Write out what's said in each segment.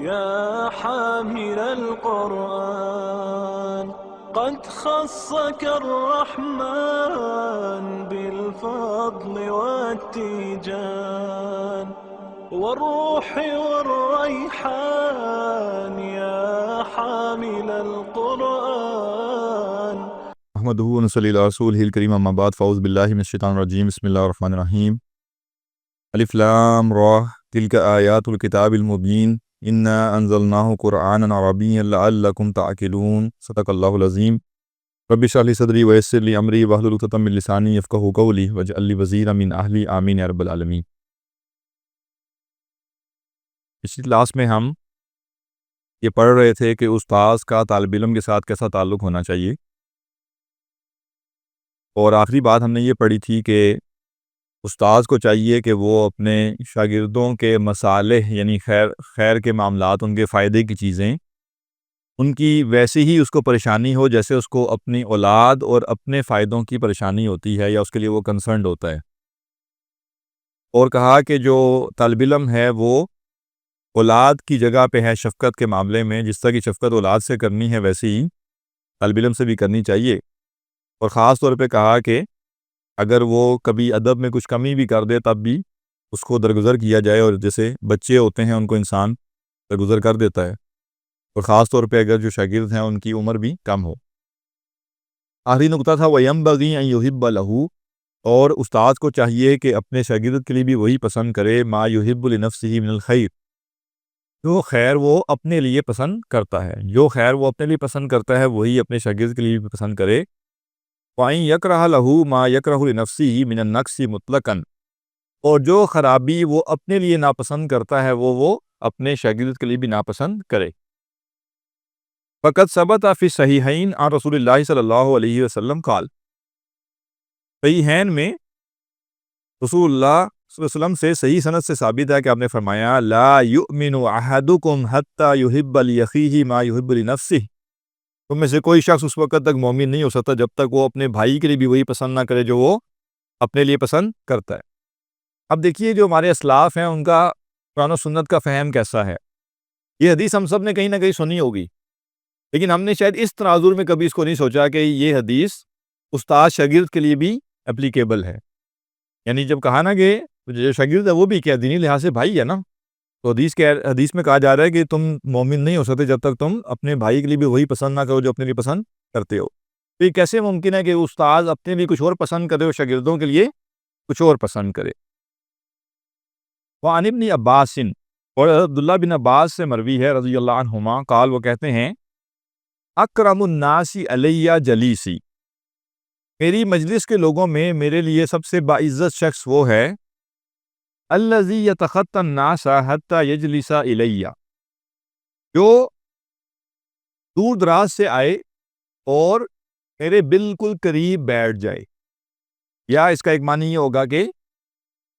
يا حامل القرآن قد خصك الرحمن بالفضل والتيجان والروح والريحان يا حامل القرآن. احمدہ ونصلی علی رسولہ الکریم، اما بعد، فاعوذ باللہ من الشیطان الرجیم، بسم اللہ الرحمن الرحیم۔ الف لام را تلک آیات الکتاب المبین، انا انزلناہ قرآنا عربیا لعلکم تعقلون، صدق اللہ العظیم۔ رب اشرح لی صدری ویسر لی امری واحلل عقدۃ من لسانی یفقہوا قولی واجعل لی وزیرا من اہلی، آمین یا رب العالمین۔ پچھلی کلاس میں ہم یہ پڑھ رہے تھے کہ استاذ کا طالب علم کے ساتھ کیسا تعلق ہونا چاہیے، اور آخری بات ہم نے یہ پڑھی تھی کہ استاذ کو چاہیے کہ وہ اپنے شاگردوں کے مصالح یعنی خیر کے معاملات، ان کے فائدے کی چیزیں، ان کی ویسی ہی اس کو پریشانی ہو جیسے اس کو اپنی اولاد اور اپنے فائدوں کی پریشانی ہوتی ہے یا اس کے لیے وہ کنسرنڈ ہوتا ہے۔ اور کہا کہ جو طالب علم ہے وہ اولاد کی جگہ پہ ہے شفقت کے معاملے میں، جس طرح کی شفقت اولاد سے کرنی ہے ویسی ہی طالب علم سے بھی کرنی چاہیے۔ اور خاص طور پہ کہا کہ اگر وہ کبھی ادب میں کچھ کمی بھی کر دے تب بھی اس کو درگزر کیا جائے، اور جیسے بچے ہوتے ہیں ان کو انسان درگزر کر دیتا ہے، اور خاص طور پہ اگر جو شاگرد ہیں ان کی عمر بھی کم ہو۔ آخری نقطہ تھا وَيَنبَغِي أَن يُحِبَّ لَهُ، اور استاد کو چاہیے کہ اپنے شاگرد کے لیے بھی وہی پسند کرے ما يُحِبُّ لِنَفْسِهِ مِنَ الْخَيْرِ، جو خیر وہ اپنے لیے پسند کرتا ہے، جو خیر وہ اپنے لیے پسند کرتا ہے وہی اپنے شاگرد کے لیے بھی پسند کرے۔ وَإِن يَكْرَهَ لَهُ مَا يَكْرَهُ لِنَفْسِهِ مِنَ النَّقْصِ مُطْلَقًا، اور جو خرابی وہ اپنے لیے ناپسند کرتا ہے وہ اپنے شاگرد کے لیے بھی ناپسند کرے۔ فَقَدْ ثَبَتَ فِي الصَّحِيحَيْنِ عن رسول اللہ صلی اللہ علیہ وسلم قال، صحیحین میں رسول اللہ صلی اللہ علیہ وسلم سے صحیح سند سے ثابت ہے کہ آپ نے فرمایا لا يؤمن احدکم حتی يحب لأخیہ ما يحب لنفسہ، تم میں سے کوئی شخص اس وقت تک مومن نہیں ہو سکتا جب تک وہ اپنے بھائی کے لیے بھی وہی پسند نہ کرے جو وہ اپنے لیے پسند کرتا ہے۔ اب دیکھیے جو ہمارے اسلاف ہیں ان کا قرآن و سنت کا فہم کیسا ہے۔ یہ حدیث ہم سب نے کہیں نہ کہیں سنی ہوگی، لیکن ہم نے شاید اس تناظر میں کبھی اس کو نہیں سوچا کہ یہ حدیث استاد شاگرد کے لیے بھی اپلیکیبل ہے۔ یعنی جب کہا نا کہ جو شاگرد ہے وہ بھی کیا دینی لحاظ سے بھائی ہے نا، تو حدیث میں کہا جا رہا ہے کہ تم مومن نہیں ہو سکتے جب تک تم اپنے بھائی کے لیے بھی وہی پسند نہ کرو جو اپنے لیے پسند کرتے ہو۔ تو یہ کیسے ممکن ہے کہ استاد اپنے لیے کچھ اور پسند کرے اور شاگردوں کے لیے کچھ اور پسند کرے۔ وعن ابن عباس، اور عبداللہ بن عباس سے مروی ہے رضی اللہ عنہما قال، وہ کہتے ہیں اکرم الناس علیہ جلیسی، میری مجلس کے لوگوں میں میرے لیے سب سے باعزت شخص وہ ہے الذی یتخطی الناس حتی یجلس الیہ، جو دور دراز سے آئے اور میرے بالکل قریب بیٹھ جائے، یا اس کا ایک معنی یہ ہوگا کہ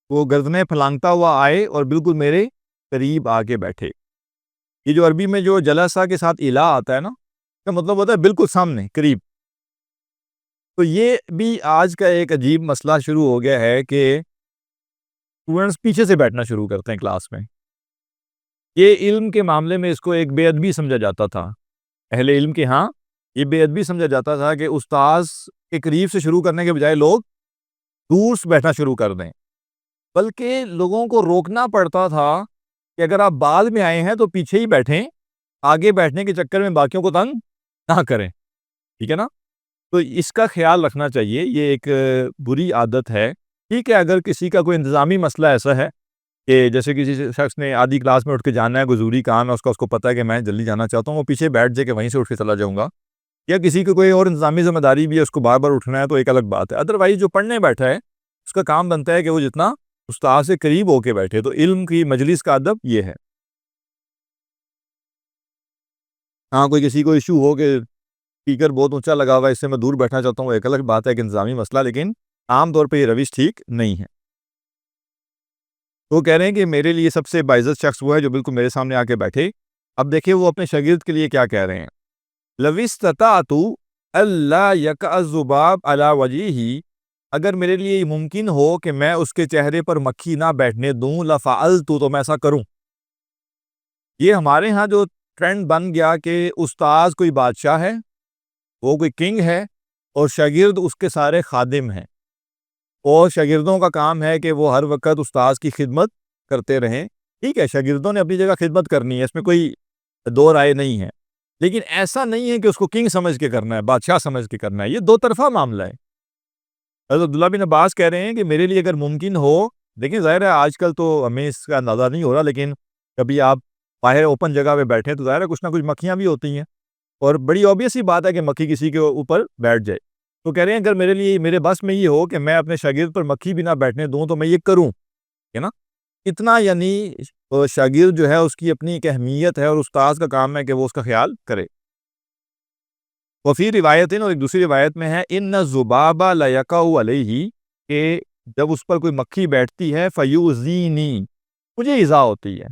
وہ گردنیں پھلانگتا ہوا آئے اور بالکل میرے قریب آ کے بیٹھے۔ یہ جو عربی میں جو جلسہ کے ساتھ الا آتا ہے نا، اس کا مطلب ہوتا ہے بالکل سامنے، قریب۔ تو یہ بھی آج کا ایک عجیب مسئلہ شروع ہو گیا ہے کہ اسٹوڈنٹس پیچھے سے بیٹھنا شروع کرتے ہیں کلاس میں۔ یہ علم کے معاملے میں اس کو ایک بے ادبی سمجھا جاتا تھا، اہل علم کے ہاں یہ بے ادبی سمجھا جاتا تھا کہ استاذ کے قریب سے شروع کرنے کے بجائے لوگ دور سے بیٹھنا شروع کر دیں، بلکہ لوگوں کو روکنا پڑتا تھا کہ اگر آپ بعد میں آئے ہیں تو پیچھے ہی بیٹھیں، آگے بیٹھنے کے چکر میں باقیوں کو تنگ نہ کریں، ٹھیک ہے نا۔ تو اس کا خیال رکھنا چاہیے، یہ ایک بری عادت ہے۔ ٹھیک ہے اگر کسی کا کوئی انتظامی مسئلہ ایسا ہے کہ جیسے کسی شخص نے آدھی کلاس میں اٹھ کے جانا ہے، کوئی ضروری کام ہے اس کو پتہ ہے کہ میں جلدی جانا چاہتا ہوں، وہ پیچھے بیٹھ جائے کہ وہیں سے اٹھ کے چلا جاؤں گا، یا کسی کو کوئی اور انتظامی ذمہ داری بھی ہے اس کو بار بار اٹھنا ہے تو ایک الگ بات ہے۔ ادروائز جو پڑھنے بیٹھا ہے اس کا کام بنتا ہے کہ وہ جتنا استاد سے قریب ہو کے بیٹھے۔ تو علم کی مجلس کا ادب یہ ہے۔ ہاں کوئی کسی کو ایشو ہو کہ اسپیکر بہت اونچا لگا ہوا ہے اس سے میں دور بیٹھنا چاہتا ہوں، ایک الگ بات ہے، ایک انتظامی مسئلہ، لیکن عام طور پہ یہ روش ٹھیک نہیں ہے۔ وہ کہہ رہے ہیں کہ میرے لیے سب سے باعزت شخص وہ ہے جو بالکل میرے سامنے آ کے بیٹھے۔ اب دیکھیں وہ اپنے شاگرد کے لیے کیا کہہ رہے ہیں، لو استطعت الا یقع الذباب علی وجہہ، اگر میرے لیے یہ ممکن ہو کہ میں اس کے چہرے پر مکھی نہ بیٹھنے دوں، لفعلت، تو میں ایسا کروں۔ یہ ہمارے ہاں جو ٹرینڈ بن گیا کہ استاذ کوئی بادشاہ ہے، وہ کوئی کنگ ہے، اور شاگرد اس کے سارے خادم ہیں، اور شاگردوں کا کام ہے کہ وہ ہر وقت استاذ کی خدمت کرتے رہیں۔ ٹھیک ہے، شاگردوں نے اپنی جگہ خدمت کرنی ہے، اس میں کوئی دو رائے نہیں ہے، لیکن ایسا نہیں ہے کہ اس کو کنگ سمجھ کے کرنا ہے، بادشاہ سمجھ کے کرنا ہے۔ یہ دو طرفہ معاملہ ہے۔ حضرت عبداللہ بن عباس کہہ رہے ہیں کہ میرے لیے اگر ممکن ہو، دیکھیں ظاہر ہے آج کل تو ہمیں اس کا اندازہ نہیں ہو رہا، لیکن کبھی آپ باہر اوپن جگہ پہ بیٹھیں تو ظاہر ہے کچھ نہ کچھ مکھیاں بھی ہوتی ہیں، اور بڑی obvious سی بات ہے کہ مکھی کسی کے اوپر بیٹھ جائے۔ تو کہہ رہے ہیں اگر میرے لیے میرے بس میں یہ ہو کہ میں اپنے شاگرد پر مکھی بھی نہ بیٹھنے دوں تو میں یہ کروں، ہے نا؟ اتنا یعنی شاگرد جو ہے اس کی اپنی ایک اہمیت ہے، اور استاذ کا کام ہے کہ وہ اس کا خیال کرے۔ وفی روایت اور ایک دوسری روایت میں ہے ان الذبابَ لیقع علیہ، کہ جب اس پر کوئی مکھی بیٹھتی ہے فیؤذینی، مجھے ایذا ہوتی ہے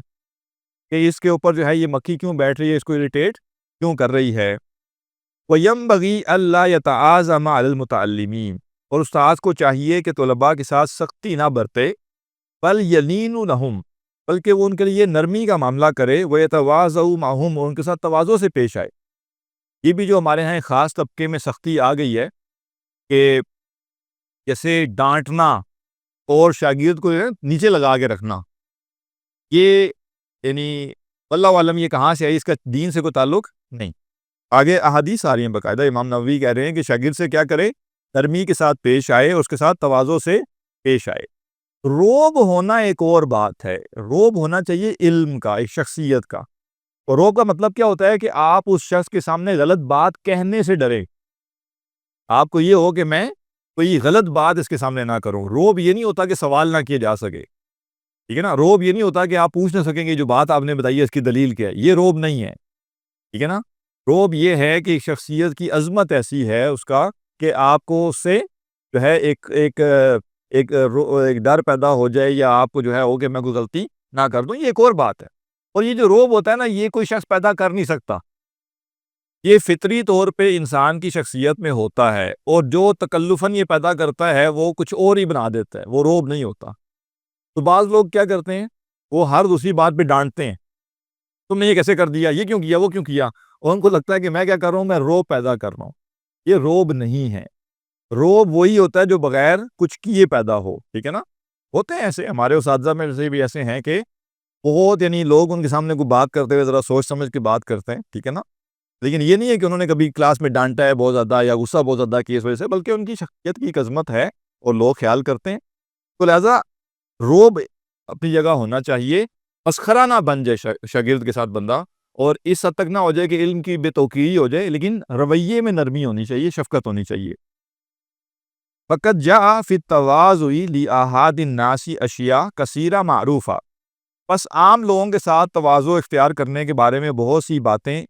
کہ اس کے اوپر جو ہے یہ مکھی کیوں بیٹھ رہی ہے، اس کو اریٹیٹ کیوں کر رہی ہے۔ وَيَنبَغِي أَلَّا يَتَعَاظَمَ عَلَى الْمُتَعَلِّمِينَ، اور استاذ کو چاہیے کہ طلباء کے ساتھ سختی نہ برتے، بل یلین لہم، بلکہ وہ ان کے لیے نرمی کا معاملہ کرے، وَيَتَوَاضَعُ مَعَهُمْ، اور ان کے ساتھ تواضع سے پیش آئے۔ یہ بھی جو ہمارے ہاں ایک خاص طبقے میں سختی آ گئی ہے کہ جیسے ڈانٹنا اور شاگرد کو نیچے لگا کے رکھنا، یہ یعنی واللہ عالم یہ کہاں سے ہے، اس کا دین سے کوئی تعلق نہیں۔ آگے احادیث آ رہی ہیں باقاعدہ، امام نووی کہہ رہے ہیں کہ شاگرد سے کیا کرے، نرمی کے ساتھ پیش آئے، اور اس کے ساتھ تواضع سے پیش آئے۔ روب ہونا ایک اور بات ہے، روب ہونا چاہیے علم کا، ایک شخصیت کا۔ اور روب کا مطلب کیا ہوتا ہے کہ آپ اس شخص کے سامنے غلط بات کہنے سے ڈرے، آپ کو یہ ہو کہ میں کوئی غلط بات اس کے سامنے نہ کروں۔ روب یہ نہیں ہوتا کہ سوال نہ کیے جا سکے، ٹھیک ہے نا؟ روب یہ نہیں ہوتا کہ آپ پوچھ نہ سکیں گے جو بات آپ نے بتائی ہے اس کی دلیل کیا ہے، یہ روب نہیں ہے، ٹھیک ہے نا؟ روب یہ ہے کہ شخصیت کی عظمت ایسی ہے اس کا کہ آپ کو اس سے جو ہے ایک ڈر پیدا ہو جائے، یا آپ کو جو ہے ہو کہ میں کوئی غلطی نہ کر دوں، یہ ایک اور بات ہے۔ اور یہ جو روب ہوتا ہے نا، یہ کوئی شخص پیدا کر نہیں سکتا، یہ فطری طور پہ انسان کی شخصیت میں ہوتا ہے، اور جو تکلفاً یہ پیدا کرتا ہے وہ کچھ اور ہی بنا دیتا ہے، وہ روب نہیں ہوتا۔ تو بعض لوگ کیا کرتے ہیں، وہ ہر دوسری بات پہ ڈانٹتے ہیں، تم نے یہ کیسے کر دیا، یہ کیوں کیا، وہ کیوں کیا، اور ان کو لگتا ہے کہ میں کیا کر رہا ہوں، میں روب پیدا کر رہا ہوں۔ یہ روب نہیں ہے، روب وہی ہوتا ہے جو بغیر کچھ کیے پیدا ہو، ٹھیک ہے نا؟ ہوتے ہیں ایسے، ہمارے اساتذہ میں سے بھی ایسے ہیں کہ بہت یعنی لوگ ان کے سامنے کوئی بات کرتے ہوئے ذرا سوچ سمجھ کے بات کرتے ہیں، ٹھیک ہے نا؟ لیکن یہ نہیں ہے کہ انہوں نے کبھی کلاس میں ڈانٹا ہے بہت زیادہ یا غصہ بہت زیادہ کی اس وجہ سے، بلکہ ان کی شخصیت کی ایک عظمت ہے اور لوگ خیال کرتے ہیں۔ تو لہٰذا روب اپنی جگہ ہونا چاہیے، مسخرہ نہ بن جائے شاگرد کے ساتھ بندہ، اور اس حد تک نہ ہو جائے کہ علم کی بے توقیری ہو جائے، لیکن رویے میں نرمی ہونی چاہیے، شفقت ہونی چاہیے۔ فقط جاء فی التواضع لأحد الناس اشیاء کثیرہ معروفہ، بس عام لوگوں کے ساتھ تواضع اختیار کرنے کے بارے میں بہت سی باتیں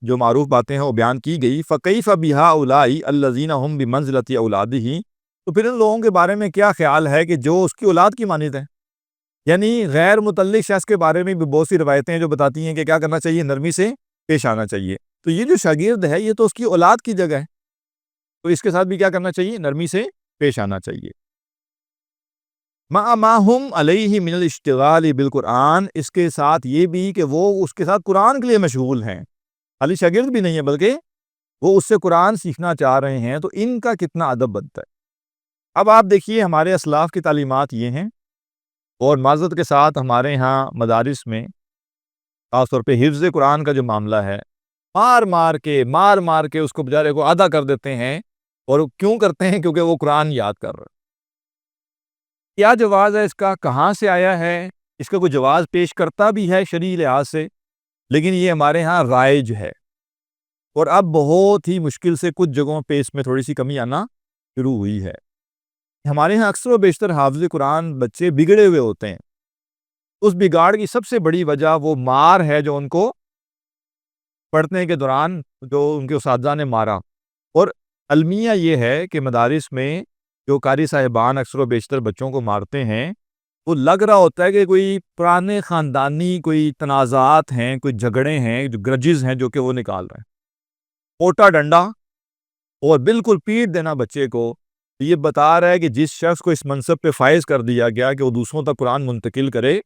جو معروف باتیں ہیں وہ بیان کی گئی۔ فکیف بہؤلاء الذین هم بمنزلۃ اولادہ، تو پھر ان لوگوں کے بارے میں کیا خیال ہے کہ جو اس کی اولاد کی مانند ہیں، یعنی غیر متعلق شخص کے بارے میں بھی بہت سی روایتیں جو بتاتی ہیں کہ کیا کرنا چاہیے، نرمی سے پیش آنا چاہیے۔ تو یہ جو شاگرد ہے یہ تو اس کی اولاد کی جگہ ہے، تو اس کے ساتھ بھی کیا کرنا چاہیے، نرمی سے پیش آنا چاہیے۔ مع ما ہم علیہ من الاشتغال بالقرآن، اس کے ساتھ یہ بھی کہ وہ اس کے ساتھ قرآن کے لیے مشغول ہیں، خالی شاگرد بھی نہیں ہے بلکہ وہ اس سے قرآن سیکھنا چاہ رہے ہیں، تو ان کا کتنا ادب بنتا ہے۔ اب آپ دیکھیے ہمارے اسلاف کی تعلیمات یہ ہیں، اور معذرت کے ساتھ ہمارے ہاں مدارس میں خاص طور پہ حفظ قرآن کا جو معاملہ ہے، مار مار کے اس کو بیچارے کو آدھا کر دیتے ہیں، اور کیوں کرتے ہیں، کیونکہ وہ قرآن یاد کر رہے۔ کیا جواز ہے اس کا، کہاں سے آیا ہے، اس کا کوئی جواز پیش کرتا بھی ہے شرعی لحاظ سے، لیکن یہ ہمارے ہاں رائج ہے، اور اب بہت ہی مشکل سے کچھ جگہوں پہ اس میں تھوڑی سی کمی آنا شروع ہوئی ہے۔ ہمارے ہاں اکثر و بیشتر حافظ قرآن بچے بگڑے ہوئے ہوتے ہیں، اس بگاڑ کی سب سے بڑی وجہ وہ مار ہے جو ان کو پڑھنے کے دوران جو ان کے اساتذہ نے مارا۔ اور المیہ یہ ہے کہ مدارس میں جو قاری صاحبان اکثر و بیشتر بچوں کو مارتے ہیں، وہ لگ رہا ہوتا ہے کہ کوئی پرانے خاندانی کوئی تنازعات ہیں، کوئی جھگڑے ہیں، جو گرجز ہیں جو کہ وہ نکال رہے ہیں، موٹا ڈنڈا اور بالکل پیٹ دینا بچے کو۔ یہ بتا رہا ہے کہ جس شخص کو اس منصب پہ فائز کر دیا گیا کہ وہ دوسروں تک قرآن منتقل کرے،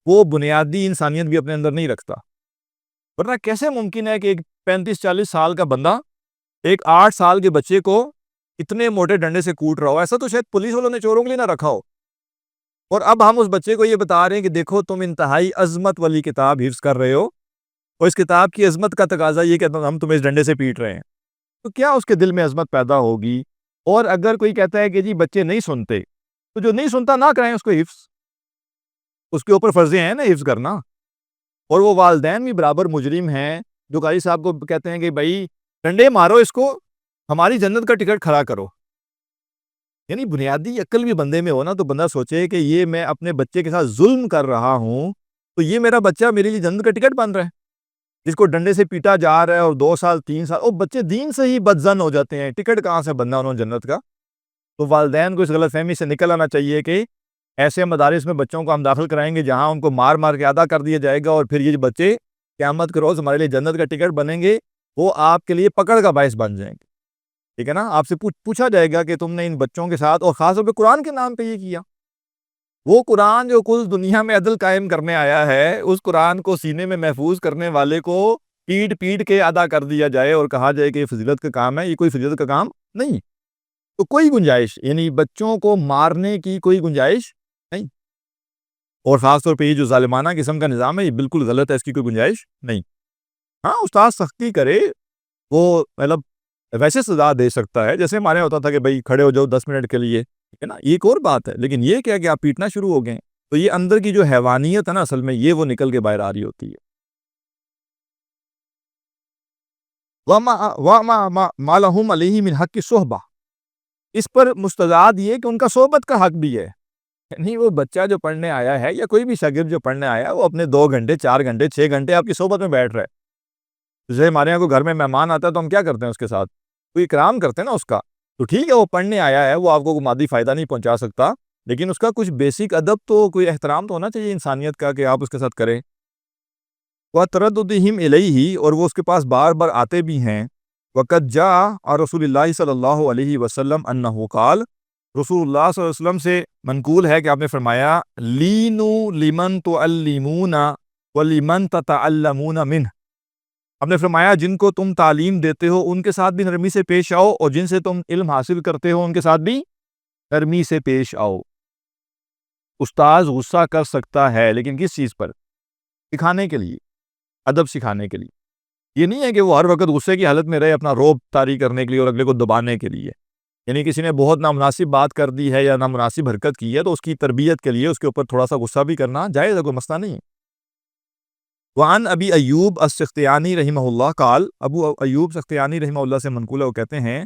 وہ بنیادی انسانیت بھی اپنے اندر نہیں رکھتا. ورنہ کیسے ممکن ہے کہ ایک 35-40 سال کا بندہ ایک 8 سال کے بچے کو اتنے موٹے ڈنڈے سے کوٹ رہا ہو؟ ایسا تو شاید پولیس والوں نے چوروں کے لیے نہ رکھا ہو. اور اب ہم اس بچے کو یہ بتا رہے ہیں کہ دیکھو تم انتہائی عظمت والی کتاب حفظ کر رہے ہو اور اس کتاب کی عظمت کا تقاضا یہ کہ ہم تمہیں اس ڈنڈے سے پیٹ رہے ہیں. تو کیا اس کے دل میں عظمت پیدا ہوگی؟ اور اگر کوئی کہتا ہے کہ جی بچے نہیں سنتے، تو جو نہیں سنتا نہ کرائیں اس کو حفظ. اس کے اوپر فرض ہے نا حفظ کرنا. اور وہ والدین بھی برابر مجرم ہیں جو قاضی صاحب کو کہتے ہیں کہ بھائی ڈنڈے مارو اس کو، ہماری جنت کا ٹکٹ کھڑا کرو. یعنی بنیادی عقل بھی بندے میں ہو نا تو بندہ سوچے کہ یہ میں اپنے بچے کے ساتھ ظلم کر رہا ہوں تو یہ میرا بچہ میرے لیے جنت کا ٹکٹ بن رہا ہے، جس کو ڈنڈے سے پیٹا جا رہا ہے اور 2 سال 3 سال وہ بچے دین سے ہی بدزن ہو جاتے ہیں، ٹکٹ کہاں سے بننا انہوں نے جنت کا. تو والدین کو اس غلط فہمی سے نکل آنا چاہیے کہ ایسے مدارس میں بچوں کو ہم داخل کرائیں گے جہاں ان کو مار مار کے ادا کر دیا جائے گا اور پھر یہ بچے قیامت کے روز ہمارے لیے جنت کا ٹکٹ بنیں گے، وہ آپ کے لیے پکڑ کا باعث بن جائیں گے. ٹھیک ہے نا؟ آپ سے پوچھا جائے گا کہ تم نے ان بچوں کے ساتھ اور خاص طور پہ قرآن کے نام پہ یہ کیا. وہ قرآن جو کل دنیا میں عدل قائم کرنے آیا ہے، اس قرآن کو سینے میں محفوظ کرنے والے کو پیٹ پیٹ کے ادا کر دیا جائے اور کہا جائے کہ یہ فضیلت کا کام ہے. یہ کوئی فضیلت کا کام نہیں. تو کوئی گنجائش یعنی بچوں کو مارنے کی کوئی گنجائش نہیں. اور خاص طور پہ یہ جو ظالمانہ قسم کا نظام ہے یہ بالکل غلط ہے، اس کی کوئی گنجائش نہیں. ہاں استاد سختی کرے، وہ مطلب ویسے سزا دے سکتا ہے جیسے ہمارے ہوتا تھا کہ بھائی کھڑے ہو جاؤ 10 منٹ کے لیے، ٹھیک ہے نا، یہ ایک اور بات ہے. لیکن یہ کیا کہ آپ پیٹنا شروع ہو گئے تو یہ اندر کی جو حیوانیت ہے نا اصل میں یہ وہ نکل کے باہر آ رہی ہوتی ہے. وَمَا لَهُمْ عَلَيْهِ مِنْ حَقِّ الصُّحْبَةِ، اس پر مستزاد یہ کہ ان کا صحبت کا حق بھی ہے. یعنی وہ بچہ جو پڑھنے آیا ہے یا کوئی بھی شاگرد جو پڑھنے آیا ہے وہ اپنے 2 گھنٹے 4 گھنٹے 6 گھنٹے آپ کی صحبت میں بیٹھ رہا ہے. جیسے ہمارے یہاں کوئی گھر میں مہمان آتا ہے تو ہم کیا کرتے ہیں اس کے ساتھ کوئی اکرام کرتے ہیں نا اس کا. تو ٹھیک ہے وہ پڑھنے آیا ہے، وہ آپ کو کوئی مادی فائدہ نہیں پہنچا سکتا، لیکن اس کا کچھ بیسک ادب تو کوئی احترام تو ہونا چاہیے انسانیت کا کہ آپ اس کے ساتھ کریں. وَتَرَدُّدِهِمْ إِلَيْهِ، اور وہ اس کے پاس بار بار آتے بھی ہیں. وَقَدْ جَاءَ عَنْ رسول اللہ صلی اللہ علیہ وسلم أَنَّهُ قال، رسول اللہ صلی اللہ علیہ وسلم سے منقول ہے کہ آپ نے فرمایا لِینُوا لِمَن تُعَلِّمُونَ وَلِمَن تَتَعَلَّمُونَ مِنْهُ، آپ نے فرمایا جن کو تم تعلیم دیتے ہو ان کے ساتھ بھی نرمی سے پیش آؤ اور جن سے تم علم حاصل کرتے ہو ان کے ساتھ بھی نرمی سے پیش آؤ. استاذ غصہ کر سکتا ہے لیکن کس چیز پر؟ سکھانے کے لیے، ادب سکھانے کے لیے. یہ نہیں ہے کہ وہ ہر وقت غصے کی حالت میں رہے اپنا روب طاری کرنے کے لیے اور اگلے کو دبانے کے لیے. یعنی کسی نے بہت نامناسب بات کر دی ہے یا نامناسب حرکت کی ہے تو اس کی تربیت کے لیے اس کے اوپر تھوڑا سا غصہ بھی کرنا جائز ہے، کوئی مسئلہ نہیں. وعن ابی ایوب السختیانی رحمہ اللہ قال، ابو ایوب سختیانی رحمہ اللہ سے منقول ہے، وہ کہتے ہیں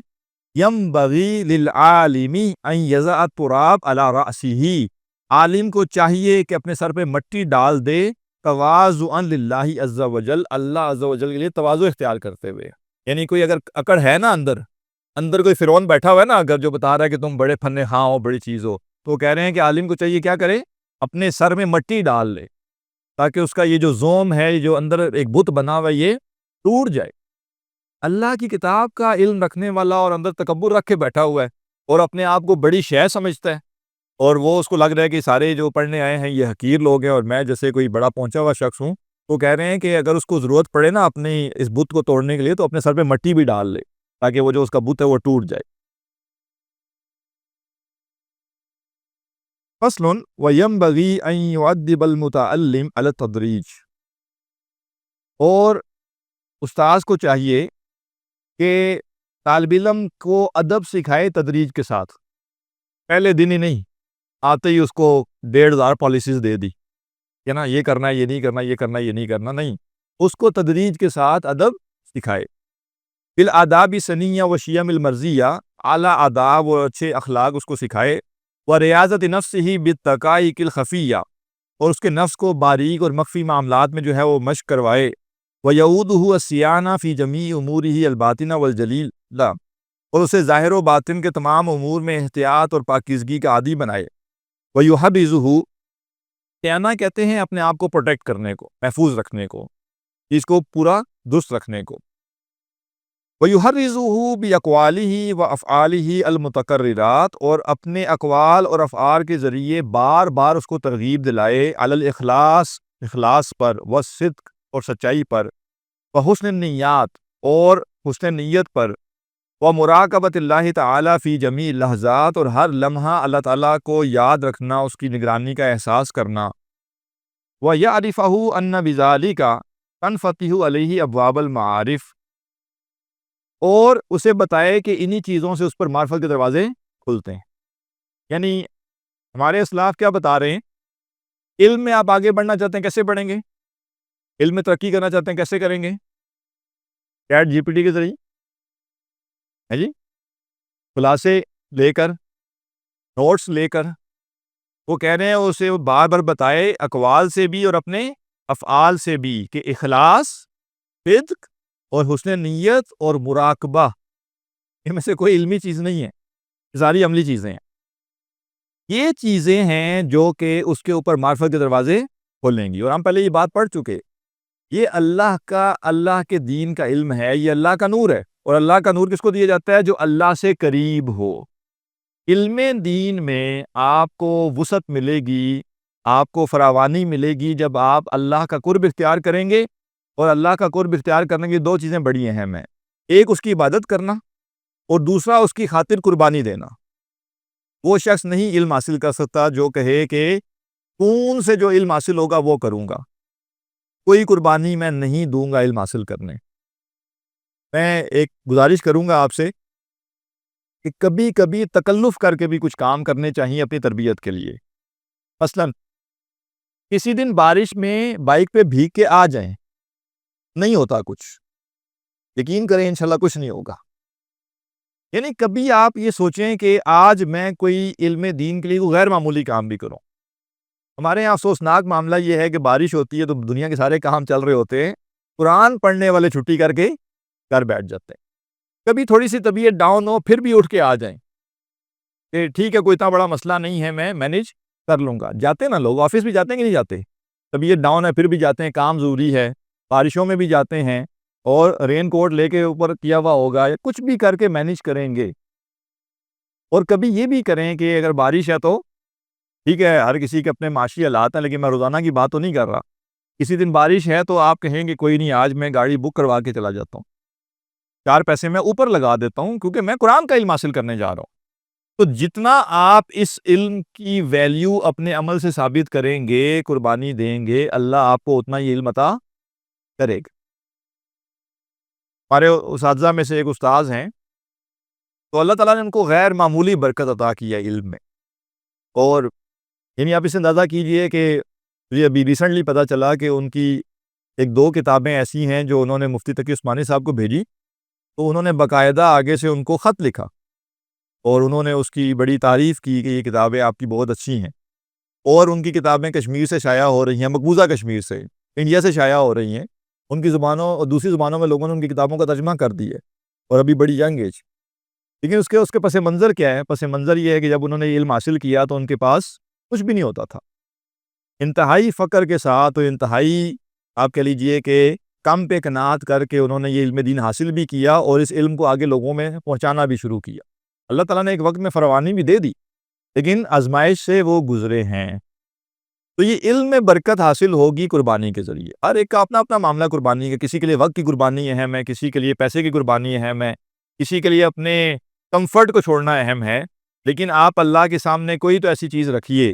ینبغی للعالم ان یضع التراب علی رأسہ، عالم کو چاہیے کہ اپنے سر پہ مٹی ڈال دے تواضعا للہ عز وجل، اللہ عز وجل کے لیے تواضع اختیار کرتے ہوئے. یعنی کوئی اگر اکڑ ہے نا اندر کوئی فرعون بیٹھا ہوا ہے نا اگر جو بتا رہا ہے کہ تم بڑے فن خواہ ہو، بڑی چیز ہو، تو وہ کہہ رہے ہیں کہ عالم کو چاہیے کیا کرے، اپنے سر میں مٹی ڈال لے تاکہ اس کا یہ جو زوم ہے، یہ جو اندر ایک بت بنا ہوا ہے، یہ ٹوٹ جائے. اللہ کی کتاب کا علم رکھنے والا اور اندر تکبر رکھ کے بیٹھا ہوا ہے اور اپنے آپ کو بڑی شے سمجھتا ہے اور وہ اس کو لگ رہا ہے کہ سارے جو پڑھنے آئے ہیں یہ حقیر لوگ ہیں اور میں جیسے کوئی بڑا پہنچا ہوا شخص ہوں. تو کہہ رہے ہیں کہ اگر اس کو ضرورت پڑے نا اپنی اس بت کو توڑنے کے لیے تو اپنے سر پہ مٹی بھی ڈال لے تاکہ وہ جو اس کا بت ہے وہ ٹوٹ جائے. فصل وَيَنبَغِي أَن يُعَدِّبَ الْمُتَعَلِّمَ عَلَى التَّدْرِيجِ، اور استاذ کو چاہیے کہ طالب علم کو ادب سکھائے تدریج کے ساتھ. پہلے دن ہی نہیں آتے ہی اس کو 1,500 پالیسیز دے دی کہ نا یہ کرنا ہے، یہ نہیں کرنا، یہ کرنا ہے، یہ نہیں کرنا، نہیں، اس کو تدریج کے ساتھ ادب سکھائے. بالآداب سنیہ و شیم المرضیہ، اعلیٰ آداب و اچھے اخلاق اس کو سکھائے. وریاضت نفسہ بالدقائق الخفیہ، اور اس کے نفس کو باریک اور مخفی معاملات میں جو ہے وہ مشق کروائے. ویعودہ الصیانہ فی جمیع امورہ الباطنہ والجلیلہ، اور اسے ظاہر و باطن کے تمام امور میں احتیاط اور پاکیزگی کا عادی بنائے. ویحفظہ، صیانہ کہتے ہیں اپنے آپ کو پروٹیکٹ کرنے کو، محفوظ رکھنے کو، اس کو پورا درست رکھنے کو. وَيُحَرِّزُهُ بِأَقْوَالِهِ وَأَفْعَالِهِ الْمُتَكَرِّرَاتِ، اور اپنے اقوال اور افعال کے ذریعے بار بار اس کو ترغیب دلائے، علی الاخلاص، اخلاص پر، والصدق، اور سچائی پر، وحسن النیات، اور حسن نیت پر، ومراقبۃ اللہ تعالیٰ فی جمیع اللحظات، اور ہر لمحہ اللہ تعالیٰ کو یاد رکھنا، اس کی نگرانی کا احساس کرنا، وَيَعْرِفَهُ أَنَّ بِذَلِكَ تَنْفَتِحُ عَلَيْهِ أَبْوَابُ الْمَعَارِفِ، اور اسے بتائے کہ انہی چیزوں سے اس پر معرفت کے دروازے کھلتے ہیں۔ یعنی ہمارے اسلاف کیا بتا رہے ہیں؟ علم میں آپ آگے بڑھنا چاہتے ہیں، کیسے بڑھیں گے؟ علم میں ترقی کرنا چاہتے ہیں، کیسے کریں گے؟ چیٹ جی پی ٹی کے ذریعے، ہے جی، خلاصے لے کر، نوٹس لے کر، وہ کہہ رہے ہیں اسے بار بار بتائے، اقوال سے بھی اور اپنے افعال سے بھی، کہ اخلاص، صدق، اور حسن نیت اور مراقبہ، ان میں سے کوئی علمی چیز نہیں ہے، یہ ساری عملی چیزیں ہیں۔ یہ چیزیں ہیں جو کہ اس کے اوپر معرفت کے دروازے کھولیں گی، اور ہم پہلے یہ بات پڑھ چکے، یہ اللہ کے دین کا علم ہے، یہ اللہ کا نور ہے، اور اللہ کا نور کس کو دیا جاتا ہے؟ جو اللہ سے قریب ہو۔ علم دین میں آپ کو وسعت ملے گی، آپ کو فراوانی ملے گی جب آپ اللہ کا قرب اختیار کریں گے، اور اللہ کا قرب اختیار کرنے کی دو چیزیں بڑی اہم ہیں، ایک اس کی عبادت کرنا، اور دوسرا اس کی خاطر قربانی دینا۔ وہ شخص نہیں علم حاصل کر سکتا جو کہے کہ خون سے جو علم حاصل ہوگا وہ کروں گا، کوئی قربانی میں نہیں دوں گا علم حاصل کرنے۔ میں ایک گزارش کروں گا آپ سے کہ کبھی کبھی تکلف کر کے بھی کچھ کام کرنے چاہیے اپنی تربیت کے لیے۔ مثلا کسی دن بارش میں بائک پہ بھیگ کے آ جائیں، نہیں ہوتا کچھ، یقین کریں انشاءاللہ کچھ نہیں ہوگا۔ یعنی کبھی آپ یہ سوچیں کہ آج میں کوئی علم دین کے لیے کوئی غیر معمولی کام بھی کروں۔ ہمارے یہاں افسوسناک معاملہ یہ ہے کہ بارش ہوتی ہے تو دنیا کے سارے کام چل رہے ہوتے ہیں، قرآن پڑھنے والے چھٹی کر کے گھر بیٹھ جاتے ہیں۔ کبھی تھوڑی سی طبیعت ڈاؤن ہو پھر بھی اٹھ کے آ جائیں کہ ٹھیک ہے کوئی اتنا بڑا مسئلہ نہیں ہے، میں مینیج کر لوں گا۔ جاتے نا لوگ، آفس بھی جاتے ہیں کہ نہیں جاتے؟ طبیعت ڈاؤن ہے پھر بھی جاتے ہیں، کام ضروری ہے، بارشوں میں بھی جاتے ہیں، اور رین کوٹ لے کے اوپر کیا ہوا ہوگا، یا کچھ بھی کر کے مینیج کریں گے۔ اور کبھی یہ بھی کریں کہ اگر بارش ہے تو ٹھیک ہے، ہر کسی کے اپنے معاشی حالات ہیں، لیکن میں روزانہ کی بات تو نہیں کر رہا۔ کسی دن بارش ہے تو آپ کہیں گے کوئی نہیں، آج میں گاڑی بک کروا کے چلا جاتا ہوں، 4 پیسے میں اوپر لگا دیتا ہوں، کیونکہ میں قرآن کا علم حاصل کرنے جا رہا ہوں۔ تو جتنا آپ اس علم کی ویلیو اپنے عمل سے ثابت کریں گے، قربانی دیں گے، اللہ آپ کو اتنا ہی علم عطا کرے گا۔ ہمارے اساتذہ میں سے ایک استاذ ہیں، تو اللہ تعالیٰ نے ان کو غیر معمولی برکت عطا کی ہے علم میں، اور یعنی آپ اسے اندازہ کیجئے کہ مجھے ابھی ریسنٹلی پتہ چلا کہ ان کی 1-2 کتابیں ایسی ہیں جو انہوں نے مفتی تقی عثمانی صاحب کو بھیجی، تو انہوں نے باقاعدہ آگے سے ان کو خط لکھا، اور انہوں نے اس کی بڑی تعریف کی کہ یہ کتابیں آپ کی بہت اچھی ہیں، اور ان کی کتابیں کشمیر سے شائع ہو رہی ہیں، مقبوضہ کشمیر سے، انڈیا سے شائع ہو رہی ہیں، ان کی زبانوں اور دوسری زبانوں میں لوگوں نے ان کی کتابوں کا ترجمہ کر دی ہے، اور ابھی بڑی ینگ ایج۔ لیکن اس کے پس منظر کیا ہے؟ پس منظر یہ ہے کہ جب انہوں نے علم حاصل کیا تو ان کے پاس کچھ بھی نہیں ہوتا تھا، انتہائی فقر کے ساتھ، اور انتہائی آپ کہہ لیجئے کہ کم پہ قناعت کر کے انہوں نے یہ علم دین حاصل بھی کیا، اور اس علم کو آگے لوگوں میں پہنچانا بھی شروع کیا۔ اللہ تعالیٰ نے ایک وقت میں فراوانی بھی دے دی، لیکن آزمائش سے وہ گزرے ہیں۔ تو یہ علم میں برکت حاصل ہوگی قربانی کے ذریعے۔ ہر ایک کا اپنا اپنا معاملہ قربانی کا، کسی کے لیے وقت کی قربانی اہم ہے، کسی کے لیے پیسے کی قربانی اہم ہے، کسی کے لیے اپنے کمفرٹ کو چھوڑنا اہم ہے، لیکن آپ اللہ کے سامنے کوئی تو ایسی چیز رکھیے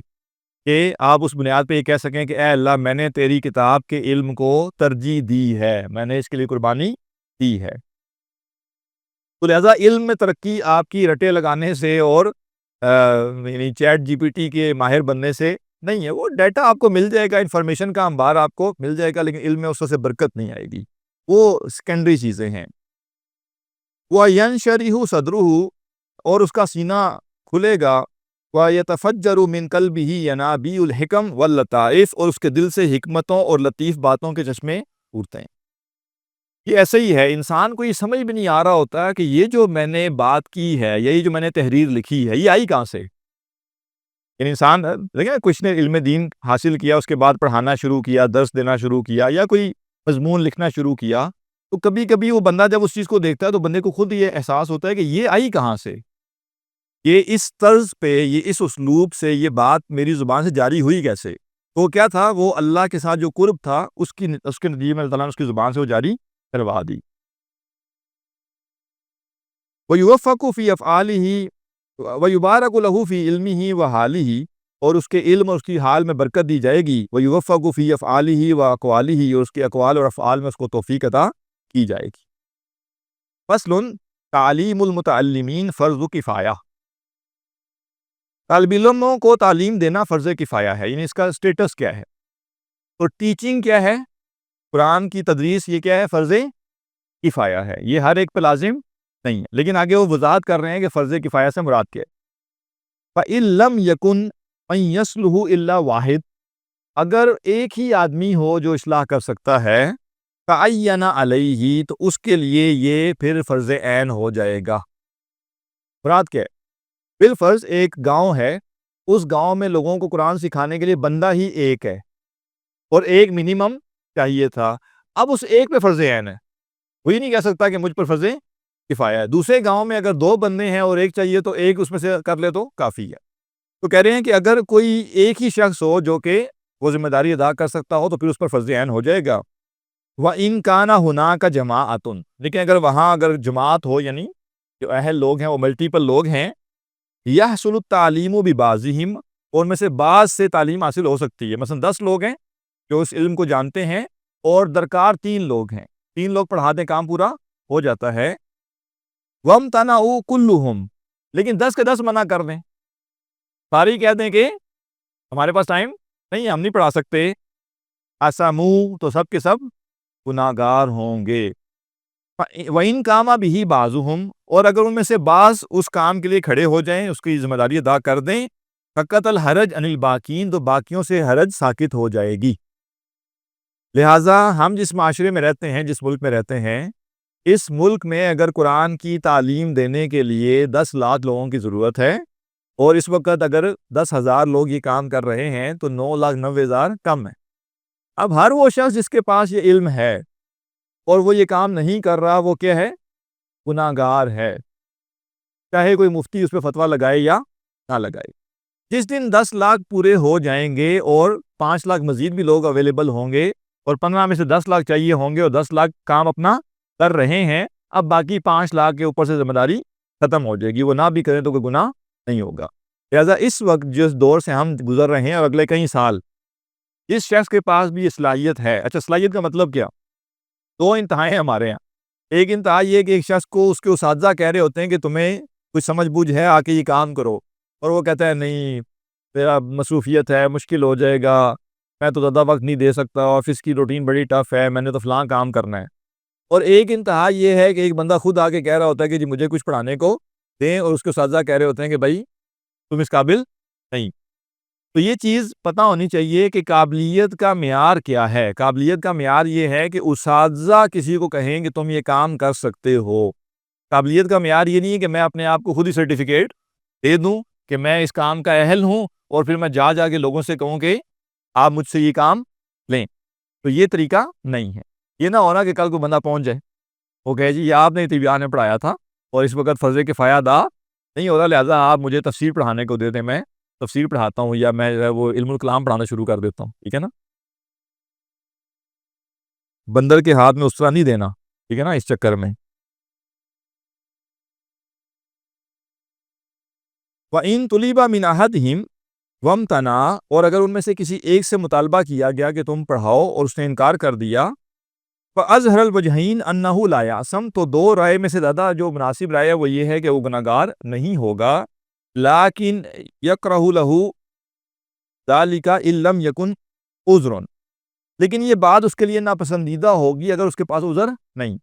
کہ آپ اس بنیاد پہ یہ کہہ سکیں کہ اے اللہ، میں نے تیری کتاب کے علم کو ترجیح دی ہے، میں نے اس کے لیے قربانی دی ہے۔ تو لہٰذا علم میں ترقی آپ کی رٹے لگانے سے اور یعنی چیٹ جی پی ٹی کے ماہر بننے سے نہیں ہے۔ وہ ڈیٹا آپ کو مل جائے گا، انفارمیشن کا انبار آپ کو مل جائے گا، لیکن علم میں اس سے برکت نہیں آئے گی، وہ سیکنڈری چیزیں ہیں۔ وَيَنشَرِحُ صَدْرُهُ، اور اس کا سینہ کھلے گا، وَيَتَفَجَّرُ مِنْ قَلْبِهِ يَنَابِيعُ الْحِكَمِ وَاللَّطَائِفِ، اور اس کے دل سے حکمتوں اور لطیف باتوں کے چشمے پھوٹتے ہیں۔ یہ ایسے ہی ہے، انسان کو یہ سمجھ بھی نہیں آ رہا ہوتا کہ یہ جو میں نے بات کی ہے، یہی جو میں نے تحریر لکھی ہے، یہ آئی کہاں سے؟ یعنی انسان دیکھیں کچھ نے علم دین حاصل کیا، اس کے بعد پڑھانا شروع کیا، درس دینا شروع کیا، یا کوئی مضمون لکھنا شروع کیا، تو کبھی کبھی وہ بندہ جب اس چیز کو دیکھتا ہے تو بندے کو خود یہ احساس ہوتا ہے کہ یہ آئی کہاں سے، یہ اس طرز پہ، یہ اس اسلوب سے یہ بات میری زبان سے جاری ہوئی کیسے؟ تو کیا تھا، وہ اللہ کے ساتھ جو قرب تھا اس کے نتیجے میں اللہ تعالیٰ نے اس کی زبان سے وہ جاری کروا دی۔ وَيُوَفَّقُ فِي أَفْعَالِهِ وَيُبَارَكُ لَهُ فِي عِلْمِهِ وَحَالِهِ، اور اس کے علم اور اس کی حال میں برکت دی جائے گی۔ وَيُوَفَّقُ فِي أَفْعَالِهِ وَأَقْوَالِهِ، اور اس کے اقوال اور افعال میں اس کو توفیق عطا کی جائے گی۔ فصل، تعلیم المتعلمین فرض کفایہ، طالب علموں کو تعلیم دینا فرض کفایہ ہے، یعنی اس کا سٹیٹس کیا ہے؟ تو ٹیچنگ کیا ہے؟ قرآن کی تدریس یہ کیا ہے؟ فرض کفایہ ہے، یہ ہر ایک پہ لازم نہیں ہے، لیکن آگے وہ وضاحت کر رہے ہیں کہ فرض کفایہ سے مراد کیا ہے۔ فَإِن لَّمْ يَكُن مَن يَصْلُحُ إِلَّا واحد، اگر ایک ہی آدمی ہو جو اصلاح کر سکتا ہے، فَعَيَّنَ عَلَيْهِ، تو اس کے لیے یہ پھر فرض عین ہو جائے گا۔ مراد کیا ہے؟ بالفرض ایک گاؤں ہے، اس گاؤں میں لوگوں کو قرآن سکھانے کے لیے بندہ ہی ایک ہے، اور ایک منیمم چاہیے تھا، اب اس ایک پہ فرض عین ہے، وہی نہیں کہہ سکتا کہ مجھ پر فرض کفایہ ہے۔ دوسرے گاؤں میں اگر دو بندے ہیں اور ایک چاہیے تو ایک اس میں سے کر لے تو کافی ہے۔ تو کہہ رہے ہیں کہ اگر کوئی ایک ہی شخص ہو جو کہ وہ ذمہ داری ادا کر سکتا ہو تو پھر اس پر فرض عین ہو جائے گا۔ وَإِن كَانَ هُنَاكَ جَمَاعَةٌ، لیکن اگر جماعت ہو، یعنی جو اہل لوگ ہیں وہ ملٹیپل لوگ ہیں، يَحْصُلُ التَّعْلِيمُ بِبَعْضِهِمْ، اور ان میں سے بعض سے تعلیم حاصل ہو سکتی ہے۔ مثلا 10 لوگ ہیں جو اس علم کو جانتے ہیں، اور درکار 3 لوگ ہیں، 3 لوگ پڑھا دیں کام پورا ہو جاتا ہے۔ وَامْتَنَعُوا كُلُّهُمْ، لیکن 10 کے 10 منع کر دیں، ساری کہہ دیں کہ ہمارے پاس ٹائم نہیں ہے، ہم نہیں پڑھا سکتے، أَثَمُوا، تو سب کے سب گناہگار ہوں گے۔ وَإِن قَامَ بِهِ بَعْضُهُمْ، اور اگر ان میں سے بعض اس کام کے لیے کھڑے ہو جائیں، اس کی ذمہ داری ادا کر دیں، سَقَطَ الْحَرَجُ عَنِ الْبَاقِينَ، تو باقیوں سے حرج ساقط ہو جائے گی۔ لہٰذا ہم جس معاشرے میں رہتے ہیں، جس ملک میں رہتے ہیں، اس ملک میں اگر قرآن کی تعلیم دینے کے لیے 10 لاکھ لوگوں کی ضرورت ہے، اور اس وقت اگر 10,000 لوگ یہ کام کر رہے ہیں تو 9,90,000 کم ہے۔ اب ہر وہ شخص جس کے پاس یہ علم ہے اور وہ یہ کام نہیں کر رہا، وہ کیا ہے؟ گناہگار ہے، چاہے کوئی مفتی اس پہ فتویٰ لگائے یا نہ لگائے۔ جس دن 10 لاکھ پورے ہو جائیں گے اور 5 لاکھ مزید بھی لوگ اویلیبل ہوں گے، اور 15 میں سے 10 لاکھ چاہیے ہوں گے، اور 10 لاکھ کام اپنا کر رہے ہیں، اب باقی 5 لاکھ کے اوپر سے ذمہ داری ختم ہو جائے گی، وہ نہ بھی کریں تو کوئی گناہ نہیں ہوگا۔ لہٰذا اس وقت جس دور سے ہم گزر رہے ہیں اور اگلے کئی سال، اس شخص کے پاس بھی صلاحیت ہے۔ اچھا، صلاحیت کا مطلب کیا؟ 2 انتہائیں ہیں ہمارے یہاں۔ ایک انتہا یہ کہ ایک شخص کو اس کے اساتذہ کہہ رہے ہوتے ہیں کہ تمہیں کچھ سمجھ بوجھ ہے، آ کے یہ کام کرو، اور وہ کہتا ہے نہیں، میرا مصروفیت ہے، مشکل ہو جائے گا، میں تو زیادہ وقت نہیں دے سکتا، آفس کی روٹین بڑی ٹف ہے، میں نے تو فلاں کام کرنا ہے۔ اور ایک انتہا یہ ہے کہ ایک بندہ خود آ کے کہہ رہا ہوتا ہے کہ جی مجھے کچھ پڑھانے کو دیں، اور اس کے اساتذہ کہہ رہے ہوتے ہیں کہ بھائی تم اس قابل نہیں۔ تو یہ چیز پتہ ہونی چاہیے کہ قابلیت کا معیار کیا ہے۔ قابلیت کا معیار یہ ہے کہ اساتذہ کسی کو کہیں کہ تم یہ کام کر سکتے ہو۔ قابلیت کا معیار یہ نہیں ہے کہ میں اپنے آپ کو خود ہی سرٹیفکیٹ دے دوں کہ میں اس کام کا اہل ہوں، اور پھر میں جا کے لوگوں سے کہوں کہ آپ مجھ سے یہ کام لیں۔ تو یہ طریقہ نہیں ہے۔ یہ نہ ہونا کہ کل کو بندہ پہنچ جائے، وہ کہے جی یہ آپ نے طبیعیات میں پڑھایا تھا اور اس وقت فرض کفایہ ادا نہیں ہو رہا، لہٰذا آپ مجھے تفسیر پڑھانے کو دے دیں، میں تفسیر پڑھاتا ہوں، یا میں وہ علم الکلام پڑھانا شروع کر دیتا ہوں، ٹھیک ہے نا۔ بندر کے ہاتھ میں اس طرح نہیں دینا، ٹھیک ہے نا، اس چکر میں۔ وَإِن طُلِبَ مِنْ أَحَدِهِمْ وَامْتَنَعَ، اور اگر ان میں سے کسی ایک سے مطالبہ کیا گیا کہ تم پڑھاؤ اور اس نے انکار کر دیا، فَأَظْهَرَ الْوَجْهَيْنِ أَنَّهُ لَا يَعْصَمُ، تو 2 رائے میں سے زیادہ جو مناسب رائے ہے وہ یہ ہے کہ وہ گناہگار نہیں ہوگا۔ لیکن يَكْرَهُ لَهُ ذَلِكَ إِن لَّمْ يَكُنْ عُذْرٌ، لیکن یہ بات اس کے لیے ناپسندیدہ ہوگی اگر اس کے پاس عذر نہیں۔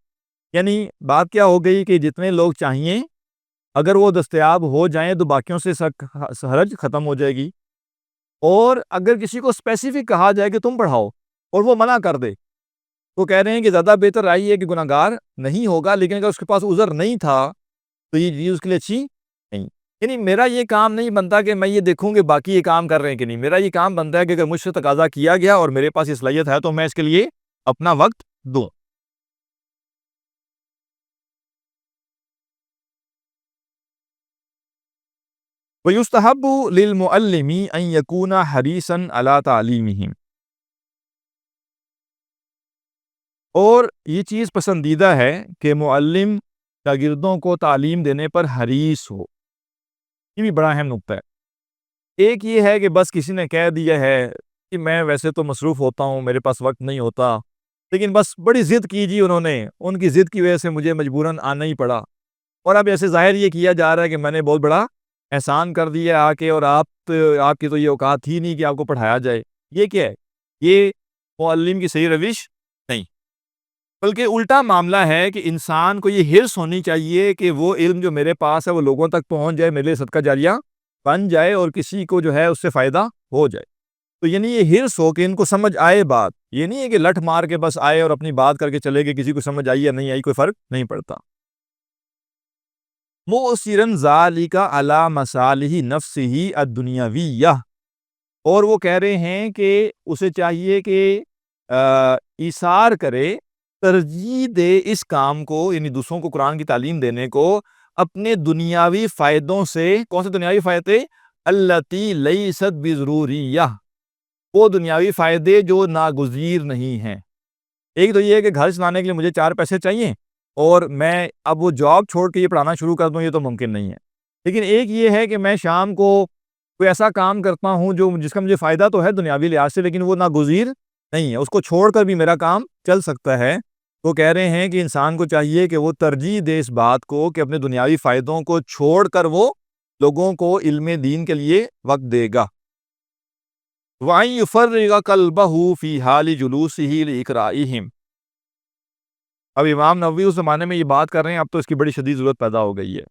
یعنی بات کیا ہو گئی کہ جتنے لوگ چاہیے اگر وہ دستیاب ہو جائیں تو باقیوں سے حرج ختم ہو جائے گی، اور اگر کسی کو اسپیسیفک کہا جائے کہ تم پڑھاؤ اور وہ منع کر دے، تو کہہ رہے ہیں کہ زیادہ بہتر رائے ہے کہ گناہگار نہیں ہوگا، لیکن اگر اس کے پاس عذر نہیں تھا تو یہ چیز اس کے لیے اچھی نہیں۔ یعنی میرا یہ کام نہیں بنتا کہ میں یہ دیکھوں کہ باقی یہ کام کر رہے ہیں کہ نہیں، میرا یہ کام بنتا ہے کہ اگر مجھ سے تقاضا کیا گیا اور میرے پاس یہ صلاحیت ہے تو میں اس کے لیے اپنا وقت دوں۔ وَيُسْتَحَبُّ لِلْمُعَلِّمِ أَن يَكُونَ حَرِيصًا عَلَىٰ تَعْلِيمِهِمْ، اور یہ چیز پسندیدہ ہے کہ معلم شاگردوں کو تعلیم دینے پر حریص ہو۔ یہ بھی بڑا اہم نقطہ ہے۔ ایک یہ ہے کہ بس کسی نے کہہ دیا ہے کہ میں ویسے تو مصروف ہوتا ہوں، میرے پاس وقت نہیں ہوتا، لیکن بس بڑی ضد کی جی انہوں نے، ان کی ضد کی وجہ سے مجھے مجبوراً آنا ہی پڑا، اور اب ایسے ظاہر یہ کیا جا رہا ہے کہ میں نے بہت بڑا احسان کر دیا آ کے، اور آپ کی تو یہ اوقات تھی نہیں کہ آپ کو پڑھایا جائے۔ یہ کیا ہے؟ یہ معلم کی صحیح روش نہیں، بلکہ الٹا معاملہ ہے کہ انسان کو یہ حرص ہونی چاہیے کہ وہ علم جو میرے پاس ہے وہ لوگوں تک پہنچ جائے، میرے لیے صدقہ جاریہ بن جائے، اور کسی کو جو ہے اس سے فائدہ ہو جائے۔ تو یعنی یہ حرص ہو کہ ان کو سمجھ آئے بات، یہ نہیں ہے کہ لٹھ مار کے بس آئے اور اپنی بات کر کے چلے گئے، کسی کو سمجھ آئی یا نہیں آئی کوئی فرق نہیں پڑتا۔ مؤثراً ذالک علی مصالح نفسہ الدنیاویہ، اور وہ کہہ رہے ہیں کہ اسے چاہیے کہ ایثار کرے، ترجیح دے اس کام کو، یعنی دوسروں کو قرآن کی تعلیم دینے کو، اپنے دنیاوی فائدوں سے۔ کون سے دنیاوی فائدے؟ التی لیست بضروریہ، وہ دنیاوی فائدے جو ناگزیر نہیں ہیں۔ ایک تو یہ ہے کہ گھر چلانے کے لیے مجھے 4 پیسے چاہیے، اور میں اب وہ جاب چھوڑ کے یہ پڑھانا شروع کر دوں، یہ تو ممکن نہیں ہے۔ لیکن ایک یہ ہے کہ میں شام کو کوئی ایسا کام کرتا ہوں جس کا مجھے فائدہ تو ہے دنیاوی لحاظ سے، لیکن وہ ناگزیر نہیں ہے، اس کو چھوڑ کر بھی میرا کام چل سکتا ہے۔ وہ کہہ رہے ہیں کہ انسان کو چاہیے کہ وہ ترجیح دے اس بات کو کہ اپنے دنیاوی فائدوں کو چھوڑ کر وہ لوگوں کو علم دین کے لیے وقت دے گا۔ وَأَن يُفَرِّغَ قَلْبَهُ فِي حَالِ جُلُوسِهِ لِإِقْرَائِهِمْ۔ اب امام نووی اس زمانے میں یہ بات کر رہے ہیں، اب تو اس کی بڑی شدید ضرورت پیدا ہو گئی ہے،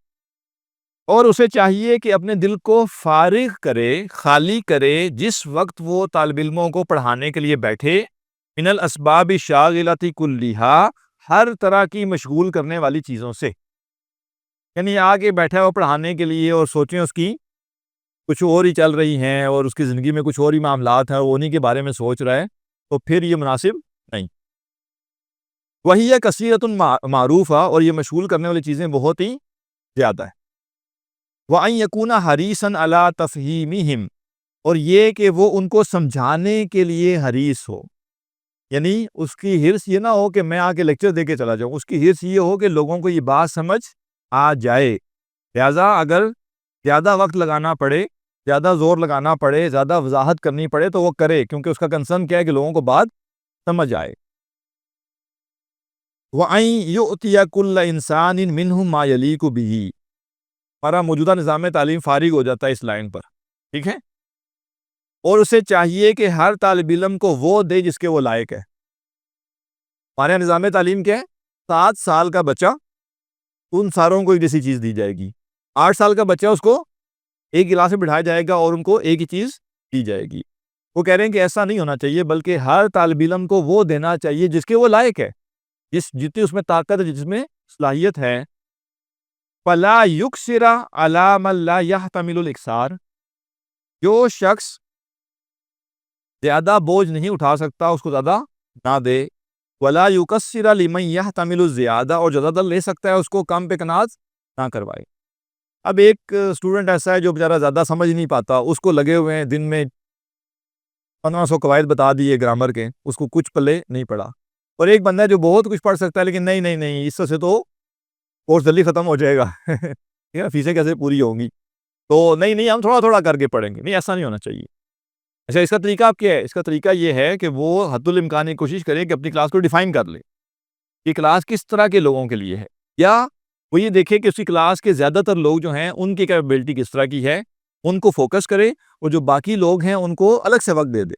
اور اسے چاہیے کہ اپنے دل کو فارغ کرے، خالی کرے جس وقت وہ طالب علموں کو پڑھانے کے لیے بیٹھے، من الاسباب الشاغلۃ کلھا، ہر طرح کی مشغول کرنے والی چیزوں سے۔ یعنی آگے بیٹھا ہے وہ پڑھانے کے لیے، اور سوچیں اس کی کچھ اور ہی چل رہی ہیں، اور اس کی زندگی میں کچھ اور ہی معاملات ہیں، وہ انہی کے بارے میں سوچ رہا ہے، تو پھر یہ مناسب نہیں۔ وہی کثیرۃ معروفہ، اور یہ مشغول کرنے والی چیزیں بہت ہی زیادہ ہیں۔ وَأَن يَكُونَ حَرِيصًا عَلَىٰ تَفْهِيمِهِمْ، اور یہ کہ وہ ان کو سمجھانے کے لیے حریص ہو، یعنی اس کی حرص یہ نہ ہو کہ میں آ کے لیکچر دے کے چلا جاؤں، اس کی حرص یہ ہو کہ لوگوں کو یہ بات سمجھ آ جائے، لہٰذا اگر زیادہ وقت لگانا پڑے، زیادہ زور لگانا پڑے، زیادہ وضاحت کرنی پڑے تو وہ کرے، کیونکہ اس کا کنسرن کیا ہے کہ لوگوں کو بات سمجھ آئے۔ وَأَن يُؤْتِيَ كُلَّ إِنسَانٍ مِّنْهُم مَّا يَلِيقُ بِهِ۔ ہمارا موجودہ نظام تعلیم فارغ ہو جاتا ہے اس لائن پر، ٹھیک ہے، اور اسے چاہیے کہ ہر طالب علم کو وہ دے جس کے وہ لائق ہے۔ ہمارے نظام تعلیم کیا ہے؟ 7 سال کا بچہ، ان ساروں کو ایک جیسی چیز دی جائے گی، 8 سال کا بچہ اس کو ایک کلاس میں بٹھایا جائے گا اور ان کو ایک ہی چیز دی جائے گی۔ وہ کہہ رہے ہیں کہ ایسا نہیں ہونا چاہیے، بلکہ ہر طالب علم کو وہ دینا چاہیے جس کے وہ لائق ہے، جتنی اس میں طاقت ہے، جس میں صلاحیت ہے۔ فَلَا يُكْثِرَ عَلَىٰ مَن لَّا يَحْتَمِلُ الْإِكْثَارَ، جو شخص زیادہ بوجھ نہیں اٹھا سکتا اس کو زیادہ نہ دے۔ وَلَا يُكَثِّرَ لِمَن يَحْتَمِلُ الزِّيَادَةَ، اور جو زیادہ لے سکتا ہے اس کو کم پہ کناز نہ کروائے۔ اب ایک اسٹوڈنٹ ایسا ہے جو بیچارہ زیادہ سمجھ نہیں پاتا، اس کو لگے ہوئے ہیں دن میں 1500 قواعد بتا دیے گرامر کے، اس کو کچھ پلے نہیں پڑا، اور ایک بندہ ہے جو بہت کچھ پڑھ سکتا ہے لیکن نہیں اس سے تو کورس جلدی ختم ہو جائے گا، فیسیں کیسے پوری ہوں گی، تو نہیں ہم تھوڑا تھوڑا کر کے پڑھیں گے، نہیں ایسا نہیں ہونا چاہیے۔ اچھا، اس کا طریقہ آپ کیا ہے؟ اس کا طریقہ یہ ہے کہ وہ حد الامکان کی کوشش کرے کہ اپنی کلاس کو ڈیفائن کر لے کہ کلاس کس طرح کے لوگوں کے لیے ہے، یا وہ یہ دیکھے کہ اس کی کلاس کے زیادہ تر لوگ جو ہیں ان کی کیپیبلٹی کس طرح کی ہے، ان کو فوکس کرے، اور جو باقی لوگ ہیں ان کو الگ سے وقت دے دے۔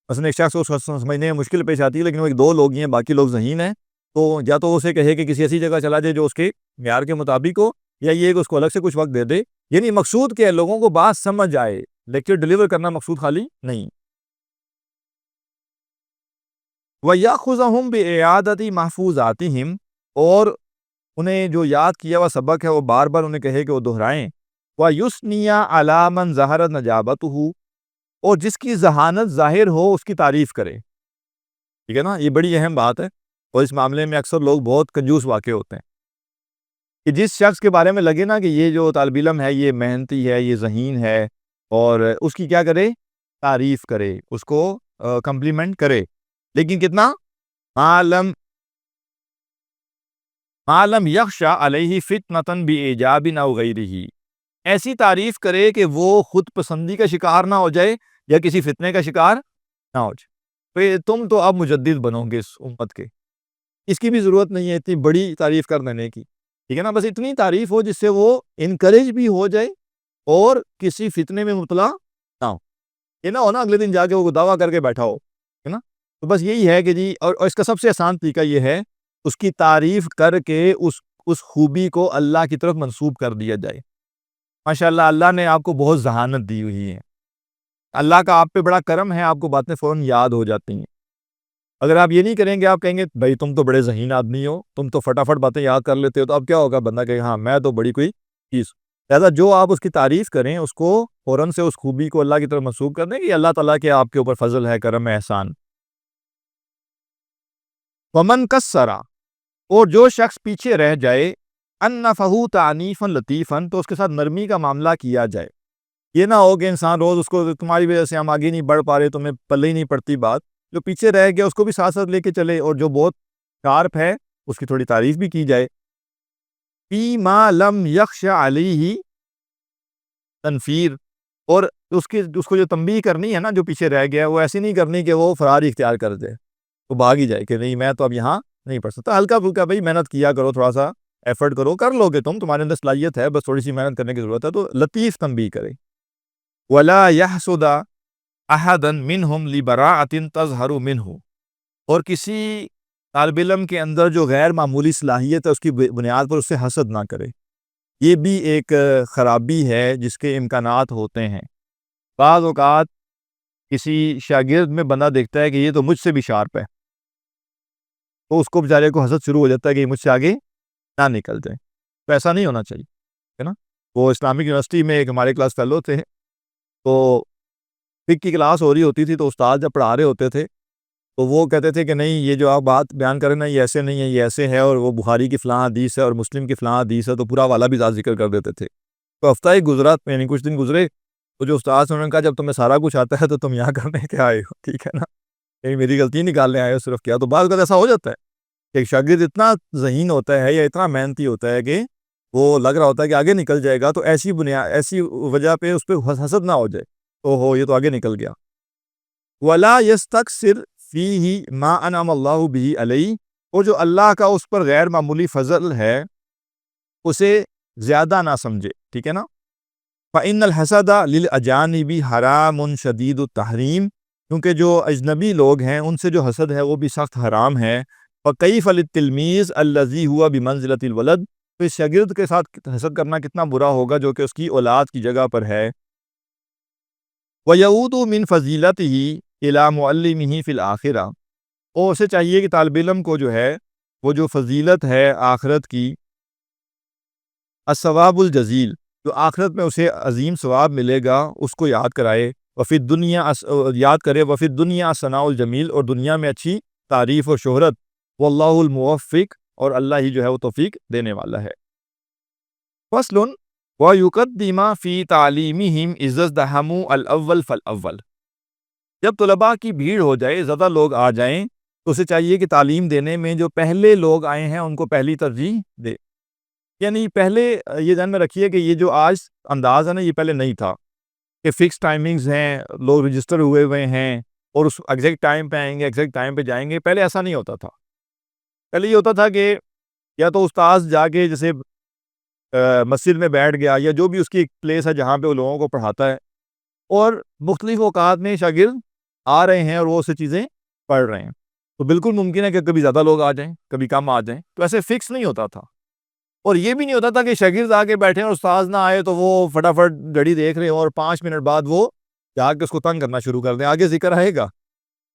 مثلا ایک شخص کو سمجھنے میں مشکل پیش آتی ہے لیکن وہ 1-2 لوگ ہی ہیں، باقی لوگ ذہین ہیں، تو یا تو اسے کہے کہ کسی ایسی جگہ چلا جائے جو اس کے معیار کے مطابق ہو، یا یہ کہ اس کو الگ سے کچھ وقت دے دے۔ یعنی مقصود کیا ہے؟ لوگوں کو بات سمجھ آئے، لیکچر ڈیلیور کرنا مقصود خالی نہیں۔ وَيَأْخُذَهُمْ بِإِعَادَةِ مَحْفُوظَاتِهِمْ، اور انہیں جو یاد کیا ہوا سبق ہے وہ بار بار انہیں کہے کہ وہ دہرائیں۔ وَيُثْنِيَ عَلَىٰ مَنْ ظَهَرَتْ نَجَابَتُهُ، اور جس کی ذہانت ظاہر ہو اس کی تعریف کرے، ٹھیک ہے نا، یہ بڑی اہم بات ہے، اور اس معاملے میں اکثر لوگ بہت کنجوس واقع ہوتے ہیں۔ کہ جس شخص کے بارے میں لگے نا کہ یہ جو طالب علم ہے یہ محنتی ہے، یہ ذہین ہے، اور اس کی کیا کرے؟ تعریف کرے، اس کو کمپلیمنٹ کرے، لیکن کتنا؟ عالم عالم یخشا علیہ فتنتن بإیجاب او غیرہ، ایسی تعریف کرے کہ وہ خود پسندی کا شکار نہ ہو جائے یا کسی فتنے کا شکار نہ ہو جائے۔ تم تو اب مجدد بنو گے اس امت کے، اس کی بھی ضرورت نہیں ہے اتنی بڑی تعریف کر دینے کی، ٹھیک ہے نا؟ بس اتنی تعریف ہو جس سے وہ انکریج بھی ہو جائے اور کسی فتنے میں مبتلا نہ ہو، یہ نہ ہو نا اگلے دن جا کے وہ دعویٰ کر کے بیٹھا ہو، ہے نا؟ تو بس یہی ہے کہ جی، اور اس کا سب سے آسان طریقہ یہ ہے اس کی تعریف کر کے اس خوبی کو اللہ کی طرف منسوب کر دیا جائے۔ ماشاءاللہ اللہ نے آپ کو بہت ذہانت دی ہوئی ہے، اللہ کا آپ پہ بڑا کرم ہے، آپ کو باتیں فوراً یاد ہو جاتی ہیں۔ اگر آپ یہ نہیں کریں گے، آپ کہیں گے بھائی تم تو بڑے ذہین آدمی ہو، تم تو فٹافٹ باتیں یاد کر لیتے ہو، تو اب کیا ہوگا؟ بندہ کہے ہاں میں تو بڑی کوئی چیز۔ لہٰذا جو آپ اس کی تعریف کریں اس کو فوراً سے اس خوبی کو اللہ کی طرف منسوب کر دیں کہ اللہ تعالیٰ کے آپ کے اوپر فضل ہے، کرم ہے، احسان۔ ومن کسرا، اور جو شخص پیچھے رہ جائے، انفہو تعنیفا لطیفا، تو اس کے ساتھ نرمی کا معاملہ کیا جائے۔ یہ نہ ہو کہ انسان روز اس کو تمہاری وجہ سے ہم آگے نہیں بڑھ پا رہے، تمہیں پلے ہی نہیں پڑتی بات، جو پیچھے رہ گیا اس کو بھی ساتھ ساتھ لے کے چلے، اور جو بہت شارپ ہے اس کی تھوڑی تعریف بھی کی جائے۔ فی ما لم یخش علیہ تنفیر، اور اس کو جو تنبیہ کرنی ہے نا، جو پیچھے رہ گیا، وہ ایسی نہیں کرنی کہ وہ فرار اختیار کر دے، وہ بھاگ ہی جائے کہ نہیں میں تو اب یہاں نہیں پڑھ سکتا۔ ہلکا پھلکا بھائی محنت کیا کرو، تھوڑا سا ایفرٹ کرو، کر لو گے تمہارے اندر صلاحیت ہے، بس تھوڑی سی محنت کرنے کی ضرورت ہے، تو لطیف تنبیہ کرے۔ ولا یحسد احدا منہم لبراءۃ تظہر منہ، اور کسی طالب علم کے اندر جو غیر معمولی صلاحیت ہے اس کی بنیاد پر اس سے حسد نہ کرے، یہ بھی ایک خرابی ہے جس کے امکانات ہوتے ہیں۔ بعض اوقات کسی شاگرد میں بندہ دیکھتا ہے کہ یہ تو مجھ سے بھی شارپ ہے، تو اس کو بیچارے کو حسد شروع ہو جاتا ہے کہ یہ مجھ سے آگے نہ نکل جائے، تو ایسا نہیں ہونا چاہیے، ہے نا؟ وہ اسلامک یونیورسٹی میں ایک ہمارے کلاس فیلو تھے، تو فقہ کی کلاس ہو رہی ہوتی تھی، تو استاد جب پڑھا رہے ہوتے تھے تو وہ کہتے تھے کہ نہیں یہ جو آپ بات بیان کریں نا یہ ایسے نہیں ہے، یہ ایسے ہے، اور وہ بخاری کی فلاں حدیث ہے اور مسلم کی فلاں حدیث ہے، تو پورا والا بھی ذکر کر دیتے تھے۔ تو ہفتہ ہی گزرا، یعنی کچھ دن گزرے، تو جو استاد سے انہوں نے کہا جب تمہیں سارا کچھ آتا ہے تو تم یہاں کرنے کیا آئے ہو، ٹھیک ہے نا؟ کہیں میری غلطی نکالنے آئے ہو صرف، کیا؟ تو بعض اوقات ایسا ہو جاتا ہے کہ ایک شاگرد اتنا ذہین ہوتا ہے یا اتنا محنتی ہوتا ہے کہ وہ لگ رہا ہوتا ہے کہ آگے نکل جائے گا، تو ایسی وجہ پہ اس پہ حسد نہ ہو جائے، او ہو یہ تو آگے نکل گیا۔ ولا یستکثر فیہ ما انعم اللہ بہ علیہ، اور جو اللہ کا اس پر غیر معمولی فضل ہے اسے زیادہ نہ سمجھے، ٹھیک ہے نا؟ فإن الحسد للأجانب حرام شدید التحریم، کیونکہ جو اجنبی لوگ ہیں ان سے جو حسد ہے وہ بھی سخت حرام ہے۔ فکیف للتلمیذ الذی ہوا بمنزلۃ الولد، تو اس شاگرد کے ساتھ حسد کرنا کتنا برا ہوگا جو کہ اس کی اولاد کی جگہ پر ہے۔ وَيَعُودُ مِنْ فَضِيلَتِهِ إِلَىٰ مُعَلِّمِهِ فِي الْآخِرَةِ، اور اسے چاہیے کہ طالب علم کو جو ہے وہ جو فضیلت ہے آخرت کی، الثواب الجزیل، جو آخرت میں اسے عظیم ثواب ملے گا، اس کو یاد کرائے، وفی الدنیا یاد کرے، وفی الدنیا ثناء الجمیل، اور دنیا میں اچھی تعریف اور شہرت، واللہ الموفق، اور اللہ ہی جو ہے وہ توفیق دینے والا ہے۔ فصل وَيُقَدِّمَ فِي تَعْلِيمِهِمْ إِذَا ازْدَحَمُوا الْأَوَّلَ فَالْأَوَّلَ، جب طلباء کی بھیڑ ہو جائے، زیادہ لوگ آ جائیں، تو اسے چاہیے کہ تعلیم دینے میں جو پہلے لوگ آئے ہیں ان کو پہلی ترجیح دے۔ یعنی پہلے یہ ذہن میں رکھیے کہ یہ جو آج انداز ہے نا، یہ پہلے نہیں تھا کہ فکس ٹائمنگز ہیں، لوگ رجسٹر ہوئے ہیں اور اس ایگزیکٹ ٹائم پہ آئیں گے، ایگزیکٹ ٹائم پہ جائیں گے۔ پہلے ایسا نہیں ہوتا تھا، پہلے یہ ہوتا تھا کہ یا تو استاذ جا کے جیسے مسجد میں بیٹھ گیا، یا جو بھی اس کی ایک پلیس ہے جہاں پہ وہ لوگوں کو پڑھاتا ہے، اور مختلف اوقات میں شاگرد آ رہے ہیں اور وہ اسے چیزیں پڑھ رہے ہیں، تو بالکل ممکن ہے کہ کبھی زیادہ لوگ آ جائیں، کبھی کم آ جائیں، تو ایسے فکس نہیں ہوتا تھا۔ اور یہ بھی نہیں ہوتا تھا کہ شاگرد آ کے بیٹھے اور استاذ نہ آئے تو وہ فٹافٹ گھڑی دیکھ رہے ہیں اور 5 منٹ بعد وہ جا کے اس کو تنگ کرنا شروع کر دیں۔ آگے ذکر آئے گا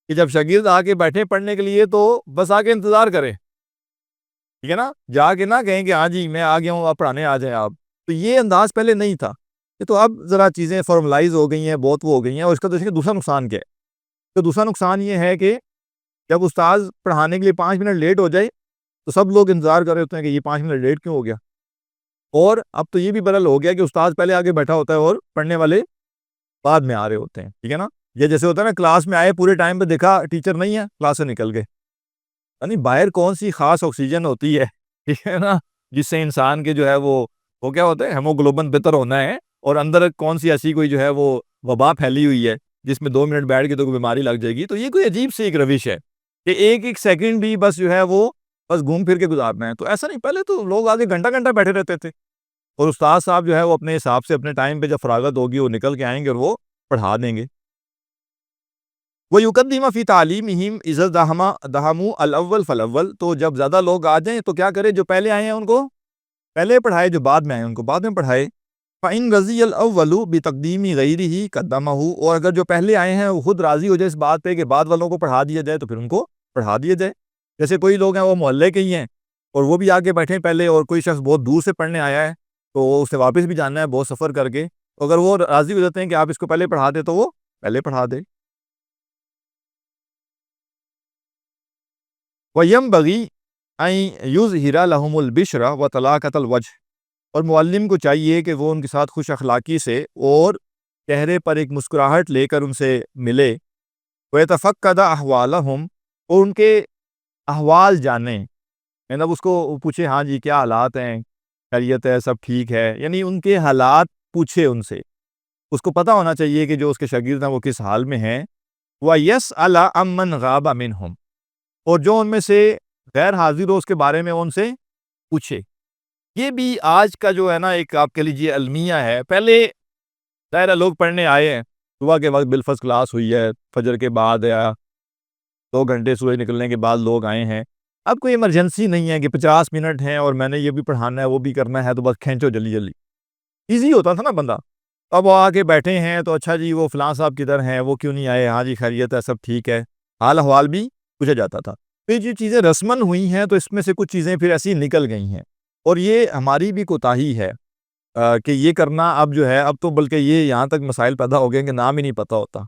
کہ جب شاگرد آ کے بیٹھے پڑھنے کے لیے تو بس آ کے انتظار کریں، ٹھیک ہے نا؟ جا کے نہ کہیں کہ ہاں جی میں آ گیا ہوں، آپ پڑھانے آ جائیں آپ، تو یہ انداز پہلے نہیں تھا۔ یہ تو اب ذرا چیزیں فارملائز ہو گئی ہیں، بہت وہ ہو گئی ہیں، اور اس کا دوسرا نقصان کیا ہے؟ تو دوسرا نقصان یہ ہے کہ جب استاذ پڑھانے کے لیے 5 منٹ لیٹ ہو جائے تو سب لوگ انتظار کر رہے ہوتے ہیں کہ یہ 5 منٹ لیٹ کیوں ہو گیا، اور اب تو یہ بھی بدل ہو گیا کہ استاد پہلے آگے بیٹھا ہوتا ہے اور پڑھنے والے بعد میں آ رہے ہوتے ہیں، ٹھیک ہے نا. یہ جیسے ہوتا ہے نا، کلاس میں آئے پورے ٹائم پہ دیکھا ٹیچر نہیں ہے، کلاس سے نکل گئے. یعنی باہر کون سی خاص آکسیجن ہوتی ہے، ٹھیک ہے نا، جس سے انسان کے جو ہے وہ کیا ہوتا ہے، ہیموگلوبن بہتر ہونا ہے، اور اندر کون سی ایسی کوئی جو ہے وہ وبا پھیلی ہوئی ہے جس میں 2 منٹ بیٹھ کے تو کوئی بیماری لگ جائے گی. تو یہ کوئی عجیب سی ایک روش ہے کہ ایک ایک سیکنڈ بھی بس جو ہے وہ بس گھوم پھر کے گزارنا ہے. تو ایسا نہیں، پہلے تو لوگ آگے گھنٹہ گھنٹہ بیٹھے رہتے تھے، اور استاد صاحب جو ہے وہ اپنے حساب سے اپنے ٹائم پہ جب فراغت ہوگی وہ نکل کے آئیں گے اور وہ پڑھا دیں گے. وَيُقَدِّمَ فِي تَعْلِيمِهِمْ إِذَا دَهَمُوا الْأَوَّلَ فَالْأَوَّلَ. تو جب زیادہ لوگ آ جائیں تو کیا کرے، جو پہلے آئے ہیں ان کو پہلے پڑھائے، جو بعد میں آئے ہیں ان کو بعد میں پڑھائے. فَإِن رَضِيَ الْأَوَّلُ بِتَقْدِيمِ غَيْرِهِ قَدَّمَهُ. اور اگر جو پہلے آئے ہیں وہ خود راضی ہو جائے اس بات پہ کہ بعد والوں کو پڑھا دیا جائے تو پھر ان کو پڑھا دیا جائے. جیسے کوئی لوگ ہیں وہ محلے کے ہی ہیں اور وہ بھی آ کے بیٹھے پہلے، اور کوئی شخص بہت دور سے پڑھنے آیا ہے تو اسے واپس بھی جانا ہے بہت سفر کر کے، اگر وہ راضی ہو جاتے ہیں کہ آپ اس کو پہلے پڑھا دیں تو وہ پہلے پڑھا دے. وَيَنبَغِي أَن يُظْهِرَ لَهُمُ الْبِشْرَ وَطَلَاقَةَ الْوَجْهِ. اور معلم کو چاہیے کہ وہ ان کے ساتھ خوش اخلاقی سے اور چہرے پر ایک مسکراہٹ لے کر ان سے ملے. وَيَتَفَقَّدَ أَحْوَالَهُمْ. اور ان کے احوال جانے، یعنی اس کو پوچھے ہاں جی کیا حالات ہیں، خیریت ہے، سب ٹھیک ہے، یعنی ان کے حالات پوچھے ان سے. اس کو پتہ ہونا چاہیے کہ جو اس کے شاگرد ہیں وہ کس حال میں ہیں. وَيَسْأَلَ عَمَّنْ غَابَ مِنْهُمْ. اور جو ان میں سے غیر حاضر ہو اس کے بارے میں ان سے پوچھے. یہ بھی آج کا جو ہے نا ایک آپ کہہ لیجیے المیہ ہے. پہلے ظاہر لوگ پڑھنے آئے ہیں، صبح کے وقت بالفرض کلاس ہوئی ہے، فجر کے بعد یا 2 گھنٹے سورج نکلنے کے بعد لوگ آئے ہیں. اب کوئی ایمرجنسی نہیں ہے کہ 50 منٹ ہیں اور میں نے یہ بھی پڑھانا ہے وہ بھی کرنا ہے، تو بس کھینچو جلدی جلدی. ایزی ہوتا تھا نا بندہ. اب وہ آ کے بیٹھے ہیں تو اچھا جی وہ فلاں صاحب کدھر ہیں، وہ کیوں نہیں آئے، ہاں جی خیریت ہے، سب ٹھیک ہے، حال احوال بھی پوچھا جاتا تھا. تو یہ جو چیزیں رسمن ہوئی ہیں تو اس میں سے کچھ چیزیں پھر ایسی نکل گئی ہیں، اور یہ ہماری بھی کوتاہی ہے کہ یہ کرنا. اب جو ہے اب تو بلکہ یہ یہاں تک مسائل پیدا ہو گئے کہ نام ہی نہیں پتہ ہوتا.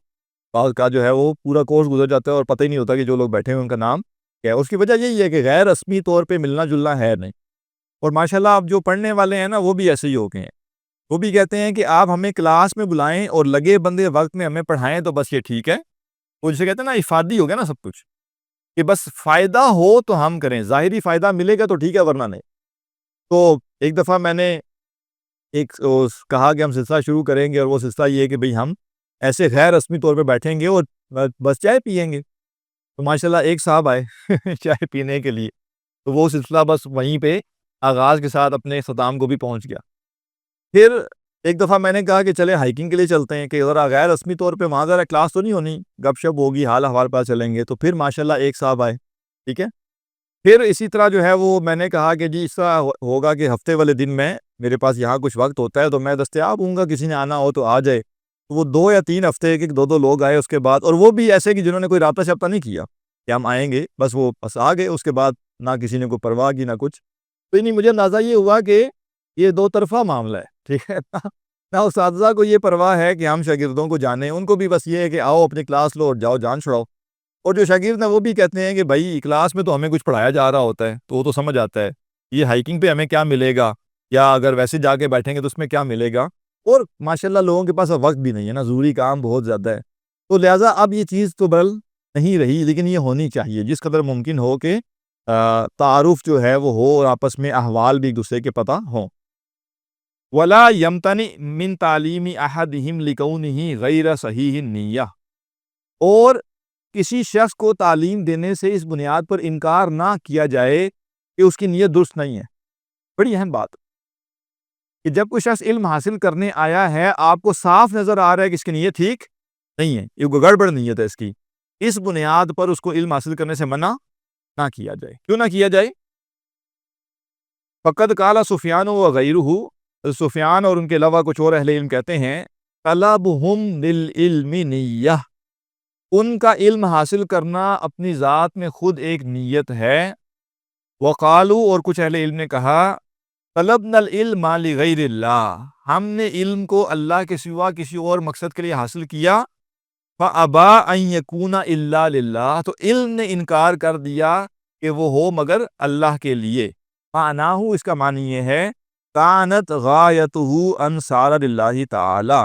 بعض کا جو ہے وہ پورا کورس گزر جاتا ہے اور پتہ ہی نہیں ہوتا کہ جو لوگ بیٹھے ہوئے ان کا نام کیا ہے. اس کی وجہ یہی ہے کہ غیر رسمی طور پہ ملنا جلنا ہے نہیں. اور ماشاءاللہ اب جو پڑھنے والے ہیں نا وہ بھی ایسے ہی ہو گئے ہیں. وہ بھی کہتے ہیں کہ آپ ہمیں کلاس میں بلائیں اور لگے بندے وقت میں ہمیں پڑھائیں تو بس یہ ٹھیک ہے. وہ جسے کہتے ہیں نا افادی ہو گیا نا سب کچھ، کہ بس فائدہ ہو تو ہم کریں، ظاہری فائدہ ملے گا تو ٹھیک ہے ورنہ نہیں. تو ایک دفعہ میں نے کہا کہ ہم سلسلہ شروع کریں گے، اور وہ سلسلہ یہ ہے کہ بھئی ہم ایسے غیر رسمی طور پہ بیٹھیں گے اور بس چائے پئیں گے. تو ماشاءاللہ ایک صاحب آئے چائے پینے کے لیے، تو وہ سلسلہ بس وہیں پہ آغاز کے ساتھ اپنے اختتام کو بھی پہنچ گیا. پھر ایک دفعہ میں نے کہا کہ چلے ہائیکنگ کے لیے چلتے ہیں، کہ ذرا غیر رسمی طور پہ وہاں ذرا کلاس تو نہیں ہونی، گپ شپ ہوگی، حال احوال پہ چلیں گے. تو پھر ماشاءاللہ ایک صاحب آئے، ٹھیک ہے. پھر اسی طرح جو ہے وہ میں نے کہا کہ جی اس طرح ہوگا کہ ہفتے والے دن میں میرے پاس یہاں کچھ وقت ہوتا ہے تو میں دستیاب ہوں گا، کسی نے آنا ہو تو آ جائے. تو وہ 2 یا 3 ہفتے کے 2 لوگ آئے اس کے بعد، اور وہ بھی ایسے کہ جنہوں نے کوئی رابطہ شابطہ نہیں کیا کہ ہم آئیں گے، بس وہ بس آ گئے. اس کے بعد نہ کسی نے کوئی پرواہ کی نہ کچھ. تو نہیں مجھے اندازہ یہ ہوا کہ یہ 2 طرفہ معاملہ ہے، ٹھیک ہے. نہ اساتذہ کو یہ پرواہ ہے کہ ہم شاگردوں کو جانیں، ان کو بھی بس یہ ہے کہ آؤ اپنی کلاس لو اور جاؤ جان چھڑاؤ. اور جو شاگرد ہیں وہ بھی کہتے ہیں کہ بھائی کلاس میں تو ہمیں کچھ پڑھایا جا رہا ہوتا ہے تو وہ تو سمجھ آتا ہے، یہ ہائیکنگ پہ ہمیں کیا ملے گا، یا اگر ویسے جا کے بیٹھیں گے تو اس میں کیا ملے گا. اور ماشاءاللہ لوگوں کے پاس اب وقت بھی نہیں ہے نا، ضروری کام بہت زیادہ ہے. تو لہٰذا اب یہ چیز تو بدل نہیں رہی، لیکن یہ ہونی چاہیے جس قدر ممکن ہو کہ تعارف جو ہے وہ ہو اور آپس میں احوال بھی ایک دوسرے کے پتہ ہوں. وَلَا يَمْتَنِعْ مِنْ تَعْلِيمِ أَحَدِهِمْ لِكَوْنِهِ غَيْرَ صَحِيحِ النِّيَّةِ. اور کسی شخص کو تعلیم دینے سے اس بنیاد پر انکار نہ کیا جائے کہ اس کی نیت درست نہیں ہے. بڑی اہم بات کہ جب کوئی شخص علم حاصل کرنے آیا ہے، آپ کو صاف نظر آ رہا ہے کہ اس کی نیت ٹھیک نہیں ہے، یہ گڑبڑ نیت ہے اس کی، اس بنیاد پر اس کو علم حاصل کرنے سے منع نہ کیا جائے. کیوں نہ کیا جائے؟ فقد قال سفیان وغیرہ. سفیان اور ان کے علاوہ کچھ اور اہل علم کہتے ہیں طلبہم للعلم نیہ، ان کا علم حاصل کرنا اپنی ذات میں خود ایک نیت ہے. وقالو، اور کچھ اہل علم نے کہا طلبنا العلم لغیر اللہ، ہم نے علم کو اللہ کے سوا کسی اور مقصد کے لیے حاصل کیا. فَأَبَا أَن يَكُونَ إِلَّا لِلَّهِ، تو علم نے انکار کر دیا کہ وہ ہو مگر اللہ کے لیے. معناہو، اس کا معنی یہ ہے کانت غایتہ ان صار للہ تعالی،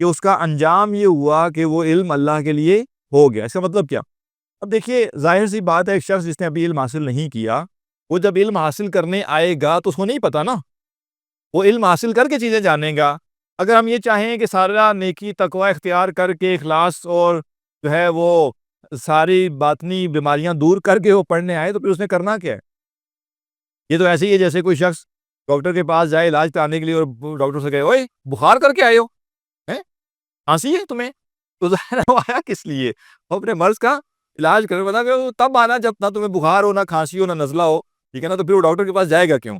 کہ اس کا انجام یہ ہوا کہ وہ علم اللہ کے لیے ہو گیا۔ اس کا مطلب کیا؟ اب دیکھیے ظاہر سی بات ہے، ایک شخص جس نے ابھی علم حاصل نہیں کیا، وہ جب علم حاصل کرنے آئے گا تو اس کو نہیں پتا نا، وہ علم حاصل کر کے چیزیں جانے گا۔ اگر ہم یہ چاہیں کہ سارا نیکی تقوی اختیار کر کے اخلاص اور جو ہے وہ ساری باطنی بیماریاں دور کر کے وہ پڑھنے آئے، تو پھر اس نے کرنا کیا ہے؟ یہ تو ایسے ہی ہے جیسے کوئی شخص ڈاکٹر کے پاس جائے علاج کرانے کے لیے اور ڈاکٹر سے کہے اوئے بخار کر کے آئے ہو، ہیں کھانسی ہے تمہیں، تو ظاہر ہے وہ آیا کس لیے؟ وہ اپنے مرض کا علاج کرنے، بتا کہ تب آنا جب نہ تمہیں بخار ہو، نہ کھانسی ہو، نہ نزلہ ہو، ٹھیک ہے نا؟ تو پھر وہ ڈاکٹر کے پاس جائے گا کیوں؟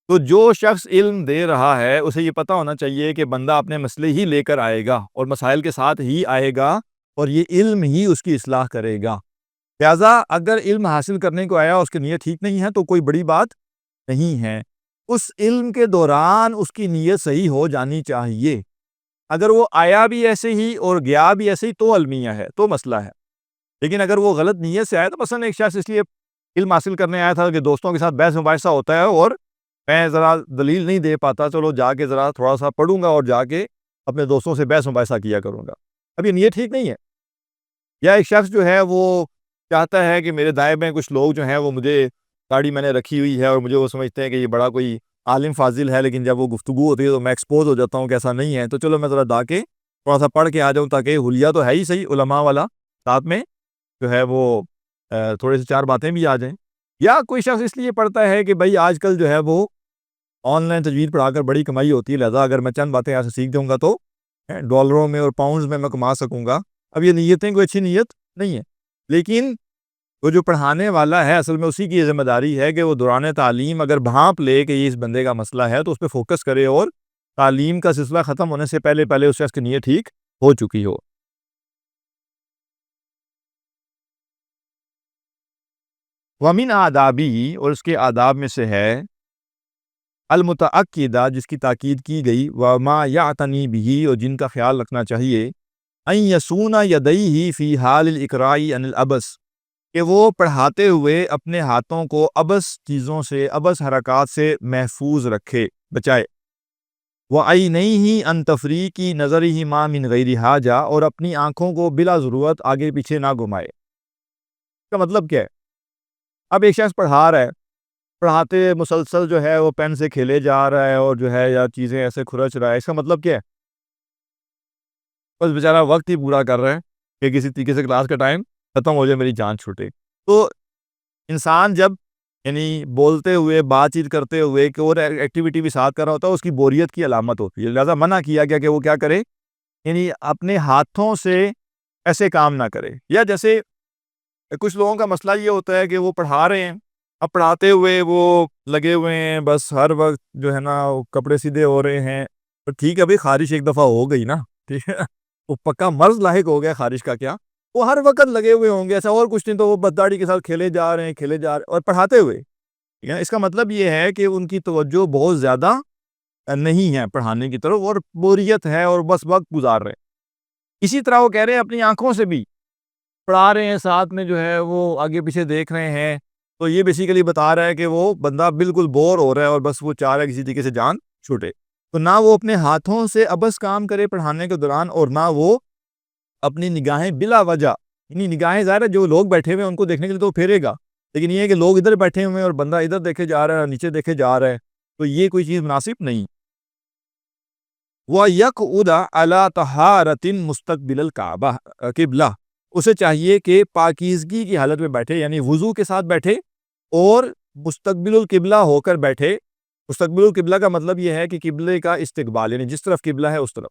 تو جو شخص علم دے رہا ہے اسے یہ پتا ہونا چاہیے کہ بندہ اپنے مسئلے ہی لے کر آئے گا اور مسائل کے ساتھ ہی آئے گا، اور یہ علم ہی اس کی اصلاح کرے گا۔ لہٰذا اگر علم حاصل کرنے کو آیا اس کی نیت ٹھیک نہیں ہے تو کوئی بڑی بات نہیں ہے، اس علم کے دوران اس کی نیت صحیح ہو جانی چاہیے۔ اگر وہ آیا بھی ایسے ہی اور گیا بھی ایسے ہی تو المیہ ہے، تو مسئلہ ہے۔ لیکن اگر وہ غلط نیت سے آیا، تو مثلا ایک شخص اس لیے علم حاصل کرنے آیا تھا کہ دوستوں کے ساتھ بحث مباحثہ ہوتا ہے اور میں ذرا دلیل نہیں دے پاتا، چلو جا کے ذرا تھوڑا سا پڑھوں گا اور جا کے اپنے دوستوں سے بحث مباحثہ کیا کروں گا، اب یہ نیت ٹھیک نہیں ہے۔ یا ایک شخص جو ہے وہ چاہتا ہے کہ میرے دائیں میں کچھ لوگ جو ہیں وہ مجھے داڑھی میں نے رکھی ہوئی ہے اور مجھے وہ سمجھتے ہیں کہ یہ بڑا کوئی عالم فاضل ہے، لیکن جب وہ گفتگو ہوتی ہے تو میں ایکسپوز ہو جاتا ہوں کہ ایسا نہیں ہے، تو چلو میں ذرا جا کے تھوڑا سا پڑھ کے آ جاؤں، تاکہ حلیہ تو ہے ہی صحیح علماء والا، ساتھ میں جو ہے وہ تھوڑے سے چار باتیں بھی آ جائیں۔ یا کوئی شخص اس لیے پڑھتا ہے کہ بھائی آج کل جو ہے وہ آن لائن تجوید پڑھا کر بڑی کمائی ہوتی ہے، لہذا اگر میں چند باتیں یہاں سے سیکھ جاؤں گا تو ڈالروں میں اور پاؤنڈز میں کما سکوں گا۔ اب یہ نیتیں کوئی اچھی نیت نہیں ہے، لیکن وہ جو پڑھانے والا ہے اصل میں اسی کی ذمہ داری ہے کہ وہ دوران تعلیم اگر بھانپ لے کہ یہ اس بندے کا مسئلہ ہے تو اس پہ فوکس کرے، اور تعلیم کا سلسلہ ختم ہونے سے پہلے پہلے اس شخص کی نیت ٹھیک ہو چکی ہو۔ وَمِنْ آدابی، اور اس کے آداب میں سے ہے المتعقدہ، جس کی تاکید کی گئی، وَمَا يَعْتَنِي بِهِ، اور جن کا خیال رکھنا چاہیے، أَن يَصُونَ يَدَيْهِ فِي حَالِ الْإِقْرَاءِ عَنِ الْعَبَثِ، کہ وہ پڑھاتے ہوئے اپنے ہاتھوں کو عبث چیزوں سے، عبث حرکات سے محفوظ رکھے، بچائے۔ وَعَيْنَيْهِ عَن تَفْرِيقِ نَظَرِهِمَا مِنْ غَيْرِ حَاجَةٍ، اور اپنی آنکھوں کو بلا ضرورت آگے پیچھے نہ گھمائے۔ اس کا مطلب کیا ہے؟ اب ایک شخص پڑھا رہا ہے، پڑھاتے مسلسل جو ہے وہ پین سے کھیلے جا رہا ہے اور جو ہے یا چیزیں ایسے کھرچ رہا ہے، اس کا مطلب کیا ہے؟ بس بیچارہ وقت ہی پورا کر رہا ہے کہ کسی طریقے سے کلاس کا ٹائم ختم ہو جائے، میری جان چھوٹے۔ تو انسان جب یعنی بولتے ہوئے، بات چیت کرتے ہوئے کہ اور ایکٹیویٹی بھی ساتھ کر رہا ہوتا ہے، اس کی بوریت کی علامت ہوتی ہے، لہٰذا منع کیا گیا کہ وہ کیا کرے، یعنی اپنے ہاتھوں سے ایسے کام نہ کرے۔ یا جیسے کچھ لوگوں کا مسئلہ یہ ہوتا ہے کہ وہ پڑھا رہے ہیں، اب پڑھاتے ہوئے وہ لگے ہوئے ہیں، بس ہر وقت جو ہے نا کپڑے سیدھے ہو رہے ہیں، تو ٹھیک ہے بھائی خارش ایک دفعہ ہو گئی نا، ٹھیک ہے، وہ پکا مرض لاحق ہو گیا خارش کا، کیا وہ ہر وقت لگے ہوئے ہوں گے ایسا اور کچھ نہیں، تو وہ بدداڑی کے ساتھ کھیلے جا رہے ہیں اور پڑھاتے ہوئے، ٹھیک ہے؟ اس کا مطلب یہ ہے کہ ان کی توجہ بہت زیادہ نہیں ہے پڑھانے کی طرف، اور بوریت ہے اور بس وقت گزار رہے ہیں۔ اسی طرح وہ کہہ رہے ہیں اپنی آنکھوں سے بھی پڑھا رہے ہیں، ساتھ میں جو ہے وہ آگے پیچھے دیکھ رہے ہیں، تو یہ بیسیکلی بتا رہا ہے کہ وہ بندہ بالکل بور ہو رہا ہے اور بس وہ چاہ رہا ہے کسی طریقے سے جان چھوٹے۔ تو نہ وہ اپنے ہاتھوں سے عبث کام کرے پڑھانے کے دوران، اور نہ وہ اپنی نگاہیں بلا وجہ، یعنی نگاہیں ظاہر ہے جو لوگ بیٹھے ہوئے ہیں ان کو دیکھنے کے لیے تو پھیرے گا، لیکن یہ ہے کہ لوگ ادھر بیٹھے ہوئے ہیں اور بندہ ادھر دیکھے جا رہا ہے، نیچے دیکھے جا رہا ہے، تو یہ کوئی چیز مناسب نہیں۔ وَيَقْعُدَ عَلَىٰ طَهَارَةٍ مُسْتَقْبِلَ الْكَعْبَةِ، قبلہ اسے چاہیے کہ پاکیزگی کی حالت میں بیٹھے، یعنی وضو کے ساتھ بیٹھے اور مستقبل القبلہ ہو کر بیٹھے۔ مستقبل القبلہ کا مطلب یہ ہے کہ قبلے کا استقبال، یعنی جس طرف قبلہ ہے اس طرف۔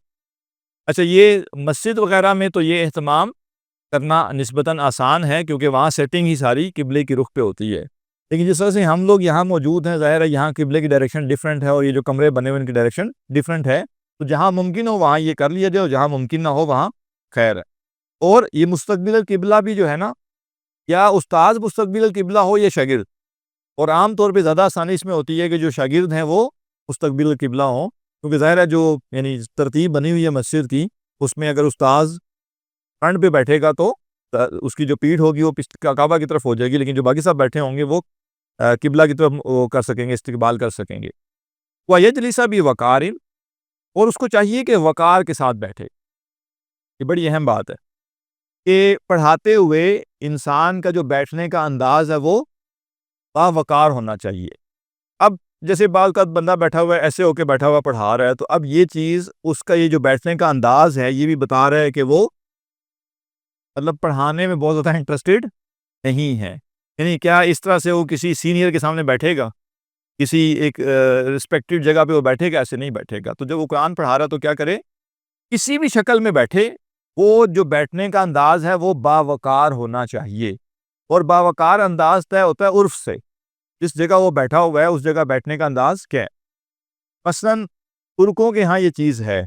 اچھا، یہ مسجد وغیرہ میں تو یہ اہتمام کرنا نسبتاً آسان ہے کیونکہ وہاں سیٹنگ ہی ساری قبلے کی رخ پہ ہوتی ہے، لیکن جس طرح سے ہم لوگ یہاں موجود ہیں، ظاہر ہے یہاں قبلے کی ڈائریکشن ڈیفرنٹ ہے، اور یہ جو کمرے بنے ہوئے ان کی ڈائریکشن ڈیفرنٹ ہے، تو جہاں ممکن ہو وہاں یہ کر لیا جائے اور جہاں ممکن نہ ہو وہاں خیر ہے۔ اور یہ مستقبل القبلہ بھی جو ہے نا، یا استاذ مستقبل القبلہ ہو یا شاگرد، اور عام طور پہ زیادہ آسانی اس میں ہوتی ہے کہ جو شاگرد ہیں وہ مستقبل القبلہ ہوں، کیونکہ ظاہر ہے جو یعنی ترتیب بنی ہوئی ہے مسجد کی، اس میں اگر استاذ فرنٹ پہ بیٹھے گا تو اس کی جو پیٹھ ہوگی وہ کعبہ کی طرف ہو جائے گی، لیکن جو باقی سب بیٹھے ہوں گے وہ قبلہ کی طرف وہ کر سکیں گے، استقبال کر سکیں گے۔ وَيَجْلِسَ بِوَقَارٍ، اور اس کو چاہیے کہ وقار کے ساتھ بیٹھے۔ یہ بڑی اہم بات ہے کہ پڑھاتے ہوئے انسان کا جو بیٹھنے کا انداز ہے وہ باوقار ہونا چاہیے۔ اب جیسے بعض اوقات بندہ بیٹھا ہوا ہے، ایسے ہو کے بیٹھا ہوا پڑھا رہا ہے، تو اب یہ چیز اس کا یہ جو بیٹھنے کا انداز ہے یہ بھی بتا رہا ہے کہ وہ مطلب پڑھانے میں بہت زیادہ انٹرسٹڈ نہیں ہے۔ یعنی کیا اس طرح سے وہ کسی سینئر کے سامنے بیٹھے گا، کسی ایک رسپیکٹڈ جگہ پہ وہ بیٹھے گا؟ ایسے نہیں بیٹھے گا۔ تو جب وہ قرآن پڑھا رہا تو کیا کرے؟ کسی بھی شکل میں بیٹھے، وہ جو بیٹھنے کا انداز ہے وہ باوقار ہونا چاہیے، اور باوقار انداز طے ہوتا ہے عرف سے۔ جس جگہ وہ بیٹھا ہوا ہے اس جگہ بیٹھنے کا انداز کیا ہے؟ مثلاً ترکوں کے ہاں یہ چیز ہے،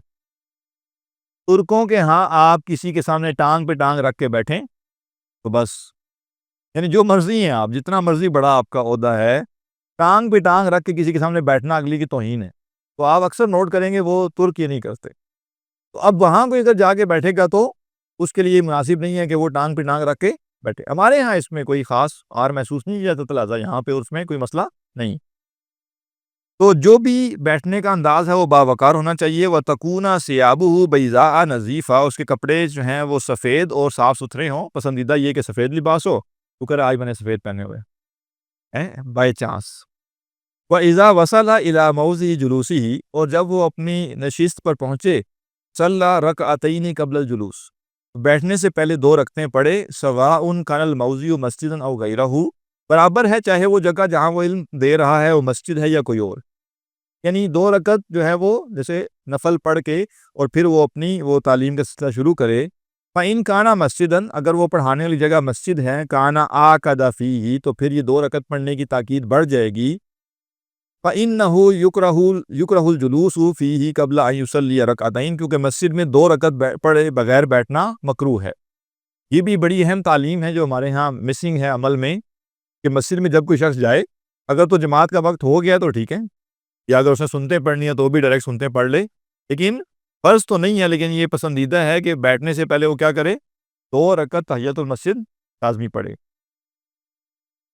ترکوں کے ہاں آپ کسی کے سامنے ٹانگ پہ ٹانگ رکھ کے بیٹھیں تو بس، یعنی جو مرضی ہیں آپ، جتنا مرضی بڑا آپ کا عہدہ ہے، ٹانگ پہ ٹانگ رکھ کے کسی کے سامنے بیٹھنا اگلی کی توہین ہے۔ تو آپ اکثر نوٹ کریں گے وہ ترک یہ نہیں کرتے۔ تو اب وہاں کوئی اگر جا کے بیٹھے گا تو اس کے لیے مناسب نہیں ہے کہ وہ ٹانگ پہ ٹانگ رکھ کے بیٹھے۔ ہمارے ہاں اس میں کوئی خاص آر محسوس نہیں کیا جاتا، لہٰذا یہاں پہ اس میں کوئی مسئلہ نہیں۔ تو جو بھی بیٹھنے کا انداز ہے وہ باوقار ہونا چاہیے۔ وَتَكُونَ ثِيَابُهُ بَيْضَاءَ نَظِيفًا، اس کے کپڑے جو ہیں وہ سفید اور صاف ستھرے ہوں۔ پسندیدہ یہ کہ سفید لباس ہو، شکر ہے آج میں نے سفید پہنے ہوئے ہیں بائی چانس۔ وَإِذَا وَصَلَ إِلَى مَوْضِعِ جُلُوسِهِ، اور جب وہ اپنی نشست پر پہنچے، صَلَّى رَكْعَتَيْنِ قبل الجلوس، بیٹھنے سے پہلے 2 رکعتیں پڑھے۔ سواء كان الموضع مسجدا او غیرہ، برابر ہے چاہے وہ جگہ جہاں وہ علم دے رہا ہے وہ مسجد ہے یا کوئی اور۔ یعنی 2 رکعت جو ہے وہ جیسے نفل پڑھ کے اور پھر وہ اپنی وہ تعلیم کا سلسلہ شروع کرے۔ فَإِن كَانَ مَسْجِدًا، اگر وہ پڑھانے والی جگہ مسجد ہے، كَانَ آكَدَ فِيهِ، تو پھر یہ 2 رکعت پڑھنے کی تاکید بڑھ جائے گی۔ فَإِنَّهُ يُكْرَهُ الْجُلُوسُ فِيهِ قَبْلَ أَن يُصَلِّيَ رَكْعَتَيْن، کیونکہ مسجد میں 2 رکعت پڑھے بغیر بیٹھنا مکروہ ہے۔ یہ بھی بڑی اہم تعلیم ہے جو ہمارے ہاں مسنگ ہے عمل میں، کہ مسجد میں جب کوئی شخص جائے، اگر تو جماعت کا وقت ہو گیا تو ٹھیک ہے، یا اگر اسے سنتے پڑھنی ہے تو بھی ڈائریکٹ سنتے پڑھ لے، لیکن فرض تو نہیں ہے، لیکن یہ پسندیدہ ہے کہ بیٹھنے سے پہلے وہ کیا کرے؟ 2 رکعت تحیۃ المسجد لازمی پڑھے۔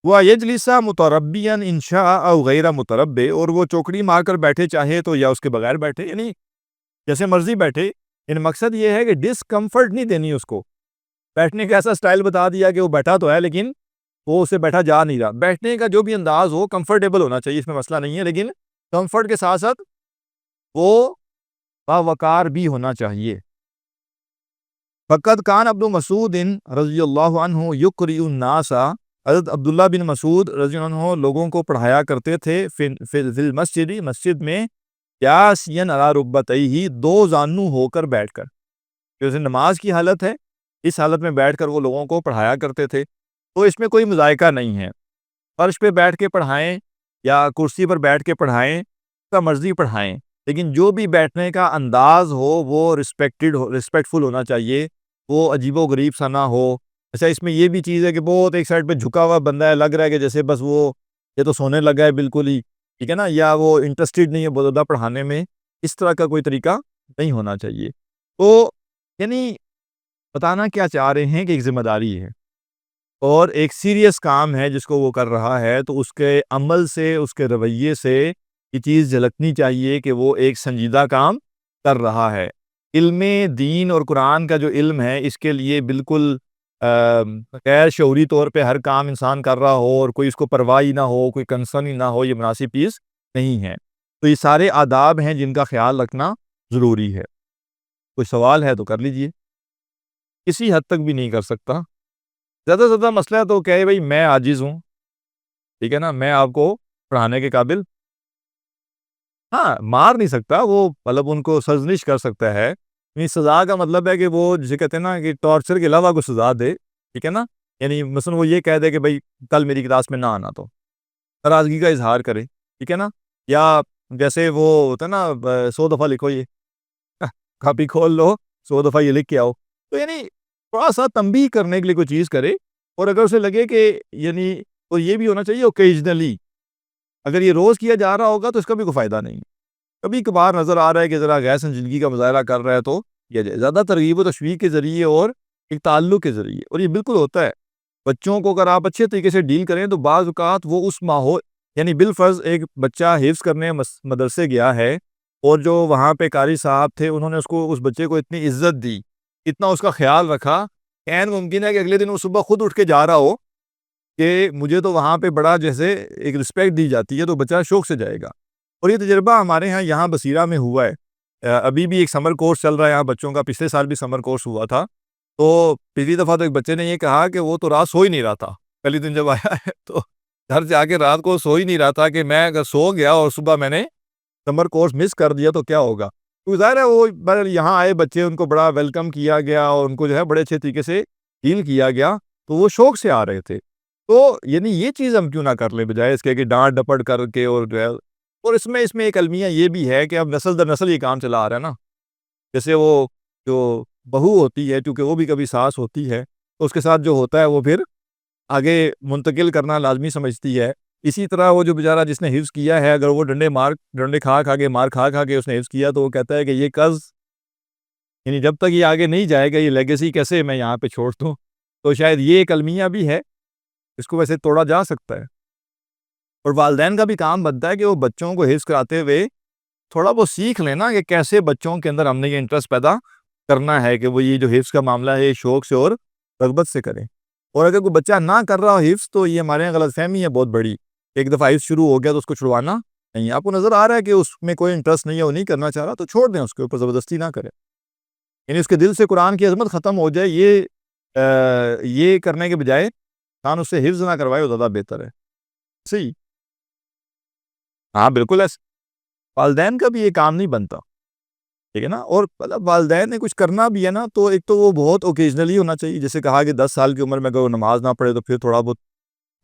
وَيَجْلِسَ مُتَرَبِّيًا إِن شَاءَ أَوْ غَيْرَ مُتَرَبِّعٍ، اور وہ چوکڑی مار کر بیٹھے چاہے تو یا اس کے بغیر بیٹھے، یعنی جیسے مرضی بیٹھے۔ ان مقصد یہ ہے کہ ڈسکمفرٹ نہیں دینی اس کو، بیٹھنے کا ایسا سٹائل بتا دیا کہ وہ بیٹھا تو ہے لیکن وہ اسے بیٹھا جا نہیں رہا۔ بیٹھنے کا جو بھی انداز ہو کمفرٹیبل ہونا چاہیے، اس میں مسئلہ نہیں ہے، لیکن کمفرٹ کے ساتھ ساتھ وہ باوقار بھی ہونا چاہیے۔ فقد کان ابن مسعود رضی اللہ عنہ یقرئ الناس، حضرت عبداللہ بن مسعود رضی اللہ عنہ لوگوں کو پڑھایا کرتے تھے فی المسجد، مسجد میں، جاسیا علی رکبتیہ، 2 زانو ہو کر بیٹھ کر، جیسے نماز کی حالت ہے اس حالت میں بیٹھ کر وہ لوگوں کو پڑھایا کرتے تھے۔ تو اس میں کوئی مذائقہ نہیں ہے، فرش پہ بیٹھ کے پڑھائیں یا کرسی پر بیٹھ کے پڑھائیں، کا مرضی پڑھائیں، لیکن جو بھی بیٹھنے کا انداز ہو وہ رسپیکٹفل ہونا چاہیے، وہ عجیب و غریب سا نہ ہو۔ اچھا اس میں یہ بھی چیز ہے کہ بہت ایک سائڈ پہ جھکا ہوا بندہ ہے، لگ رہا ہے کہ جیسے بس وہ یہ تو سونے لگا ہے بالکل ہی، ٹھیک ہے نا، یا وہ انٹرسٹڈ نہیں ہے بہت زیادہ پڑھانے میں، اس طرح کا کوئی طریقہ نہیں ہونا چاہیے۔ تو یعنی بتانا کیا چاہ رہے ہیں کہ ایک ذمہ داری ہے اور ایک سیریس کام ہے جس کو وہ کر رہا ہے، تو اس کے عمل سے، اس کے رویے سے یہ چیز جھلکنی چاہیے کہ وہ ایک سنجیدہ کام کر رہا ہے۔ علم دین اور قرآن کا جو علم ہے اس کے لیے بالکل غیر شعوری طور پہ ہر کام انسان کر رہا ہو اور کوئی اس کو پرواہ ہی نہ ہو، کوئی کنسرن ہی نہ ہو، یہ مناسب چیز نہیں ہے۔ تو یہ سارے آداب ہیں جن کا خیال رکھنا ضروری ہے۔ کوئی سوال ہے تو کر لیجئے، کسی حد تک بھی نہیں کر سکتا، زیادہ سے زیادہ مسئلہ تو کہے بھائی میں عاجز ہوں، ٹھیک ہے نا، میں آپ کو پڑھانے کے قابل، ہاں مار نہیں سکتا وہ، مطلب ان کو سرزنش کر سکتا ہے۔ سزا کا مطلب ہے کہ وہ جسے کہتے ہیں نا کہ ٹارچر کے علاوہ کوئی سزا دے، ٹھیک ہے نا، یعنی مثلا وہ یہ کہہ دے کہ بھائی کل میری کلاس میں نہ آنا، تو ناراضگی کا اظہار کرے، ٹھیک ہے نا، یا جیسے وہ ہوتا ہے نا 100 دفعہ لکھو، یہ کاپی کھول لو 100 دفعہ یہ لکھ کے آؤ، تو یعنی تھوڑا سا تنبیہ کرنے کے لیے کوئی چیز کرے، اور اگر اسے لگے کہ یعنی تو یہ بھی ہونا چاہیے اوکیجنلی، اگر یہ روز کیا جا رہا ہوگا تو اس کا بھی کوئی فائدہ نہیں، کبھی کبھار نظر آ رہا ہے کہ ذرا غیر سنجیدگی کا مظاہرہ کر رہا ہے تو کیا جائے، زیادہ ترغیب و تشویق کے ذریعے اور ایک تعلق کے ذریعے، اور یہ بالکل ہوتا ہے۔ بچوں کو اگر آپ اچھے طریقے سے ڈیل کریں تو بعض اوقات وہ اس ماحول یعنی بالفرض ایک بچہ حفظ کرنے مدرسے گیا ہے اور جو وہاں پہ قاری صاحب تھے انہوں نے اس بچے کو اتنی عزت دی، اتنا اس کا خیال رکھا، عین ممکن ہے کہ اگلے دن وہ صبح خود اٹھ کے جا رہا ہو کہ مجھے تو وہاں پہ بڑا جیسے ایک رسپیکٹ دی جاتی ہے، تو بچہ شوق سے جائے گا۔ اور یہ تجربہ ہمارے یہاں بصیرہ میں ہوا ہے، ابھی بھی ایک سمر کورس چل رہا ہے یہاں بچوں کا، پچھلے سال بھی سمر کورس ہوا تھا، تو پچھلی دفعہ تو ایک بچے نے یہ کہا کہ وہ تو رات سو ہی نہیں رہا تھا، پہلی دن جب آیا ہے تو گھر سے آ کے رات کو سو ہی نہیں رہا تھا کہ میں اگر سو گیا اور صبح میں نے سمر کورس مس کر دیا تو کیا ہوگا۔ تو ظاہر ہے وہ یہاں آئے بچے، ان کو بڑا ویلکم کیا گیا اور ان کو جو ہے بڑے اچھے طریقے سے ڈیل کیا گیا، تو وہ شوق سے آ رہے تھے۔ تو یعنی یہ چیز ہم کیوں نہ کر لیں بجائے اس کے کہ ڈانٹ ڈپٹ کر کے، اور جو ہے اور اس میں ایک المیہ یہ بھی ہے کہ اب نسل در نسل یہ کام چلا آ رہا ہے نا، جیسے وہ جو بہو ہوتی ہے کیونکہ وہ بھی کبھی ساس ہوتی ہے، تو اس کے ساتھ جو ہوتا ہے وہ پھر آگے منتقل کرنا لازمی سمجھتی ہے۔ اسی طرح وہ جو بیچارہ جس نے حفظ کیا ہے، اگر وہ ڈنڈے کھا کے مار کھا کے اس نے حفظ کیا، تو وہ کہتا ہے کہ یہ قرض یعنی جب تک یہ آگے نہیں جائے گا یہ لیگیسی کیسے میں یہاں پہ چھوڑ دوں۔ تو شاید یہ ایک المیہ بھی ہے، اس کو ویسے توڑا جا سکتا ہے۔ اور والدین کا بھی کام بنتا ہے کہ وہ بچوں کو حفظ کراتے ہوئے تھوڑا وہ سیکھ لینا کہ کیسے بچوں کے اندر ہم نے یہ انٹرسٹ پیدا کرنا ہے کہ وہ یہ جو حفظ کا معاملہ ہے یہ شوق سے اور رغبت سے کریں۔ اور اگر کوئی بچہ نہ کر رہا ہو حفظ، تو یہ ہمارے یہاں غلط فہمی ہے بہت بڑی، ایک دفعہ حفظ شروع ہو گیا تو اس کو چھڑوانا نہیں۔ آپ کو نظر آ رہا ہے کہ اس میں کوئی انٹرسٹ نہیں ہے، وہ نہیں کرنا چاہ رہا، تو چھوڑ دیں، اس کے اوپر زبردستی نہ کریں، یعنی اس کے دل سے قرآن کی عظمت ختم ہو جائے، یہ کرنے کے بجائے خان اس سے حفظ نہ کروائے، وہ زیادہ بہتر ہے۔ صحیح، ہاں بالکل ایسا والدین کا بھی یہ کام نہیں بنتا، ٹھیک ہے نا۔ اور مطلب والدین نے کچھ کرنا بھی ہے نا، تو ایک تو وہ بہت اوکیجنلی ہونا چاہیے، جیسے کہا کہ 10 سال کی عمر میں اگر وہ نماز نہ پڑھے تو پھر تھوڑا بہت،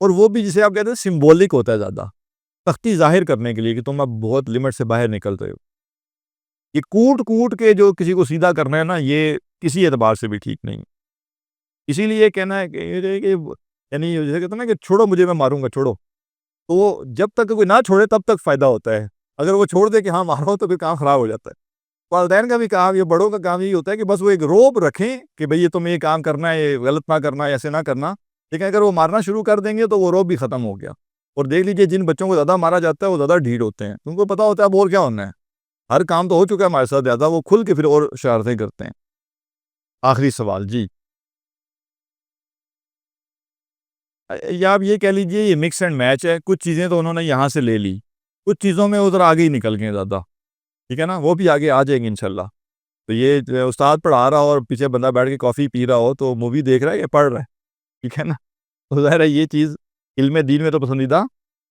اور وہ بھی جسے آپ کہتے ہیں سمبولک ہوتا ہے، زیادہ سختی ظاہر کرنے کے لیے کہ تم اب بہت لمٹ سے باہر نکل رہے ہو۔ یہ کوٹ کے جو کسی کو سیدھا کرنا ہے نا، یہ کسی اعتبار سے بھی ٹھیک نہیں۔ اسی لیے کہنا ہے کہ یعنی جیسے کہتے ہیں نا کہ چھوڑو مجھے، میں ماروں گا، چھوڑو، تو وہ جب تک کوئی نہ چھوڑے تب تک فائدہ ہوتا ہے، اگر وہ چھوڑ دے کہ ہاں مارو تو پھر کام خراب ہو جاتا ہے۔ والدین کا بھی کام، یہ بڑوں کا کام یہی ہوتا ہے کہ بس وہ ایک روب رکھیں کہ بھئی یہ تم یہ کام کرنا ہے، یہ غلط نہ کرنا ہے، ایسے نہ کرنا، لیکن اگر وہ مارنا شروع کر دیں گے تو وہ روب بھی ختم ہو گیا۔ اور دیکھ لیجئے جن بچوں کو زیادہ مارا جاتا ہے وہ زیادہ ڈھیٹ ہوتے ہیں، ان کو پتہ ہوتا ہے اب اور کیا ہونا ہے، ہر کام تو ہو چکا ہے ہمارے ساتھ، زیادہ وہ کھل کے پھر اور شرارتیں کرتے ہیں۔ آخری سوال جی، یا آپ یہ کہہ لیجئے یہ مکس اینڈ میچ ہے، کچھ چیزیں تو انہوں نے یہاں سے لے لی، کچھ چیزوں میں ادھر آگے ہی نکل گئے زیادہ، ٹھیک ہے نا، وہ بھی آگے آ جائیں گے انشاءاللہ۔ تو یہ استاد پڑھا رہا ہو اور پیچھے بندہ بیٹھ کے کافی پی رہا ہو تو مووی دیکھ رہا ہے یا پڑھ رہا ہے، ٹھیک ہے نا، تو ظاہر ہے یہ چیز علم دین میں تو پسندیدہ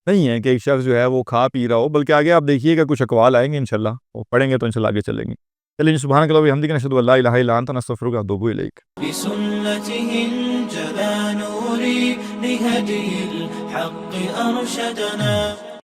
نہیں ہے کہ ایک شخص جو ہے وہ کھا پی رہا ہو، بلکہ آگے آپ دیکھیے گا کچھ اقوال آئیں گے انشاءاللہ، وہ پڑھیں گے تو انشاءاللہ آگے چلیں گے۔ چلیے سبحانک اللہم و بحمدک، نشہد ان لا الہ الا انت، نستغفرک و نتوب الیک۔ بسنته انجلى نوري لهدي الحق أرشدنا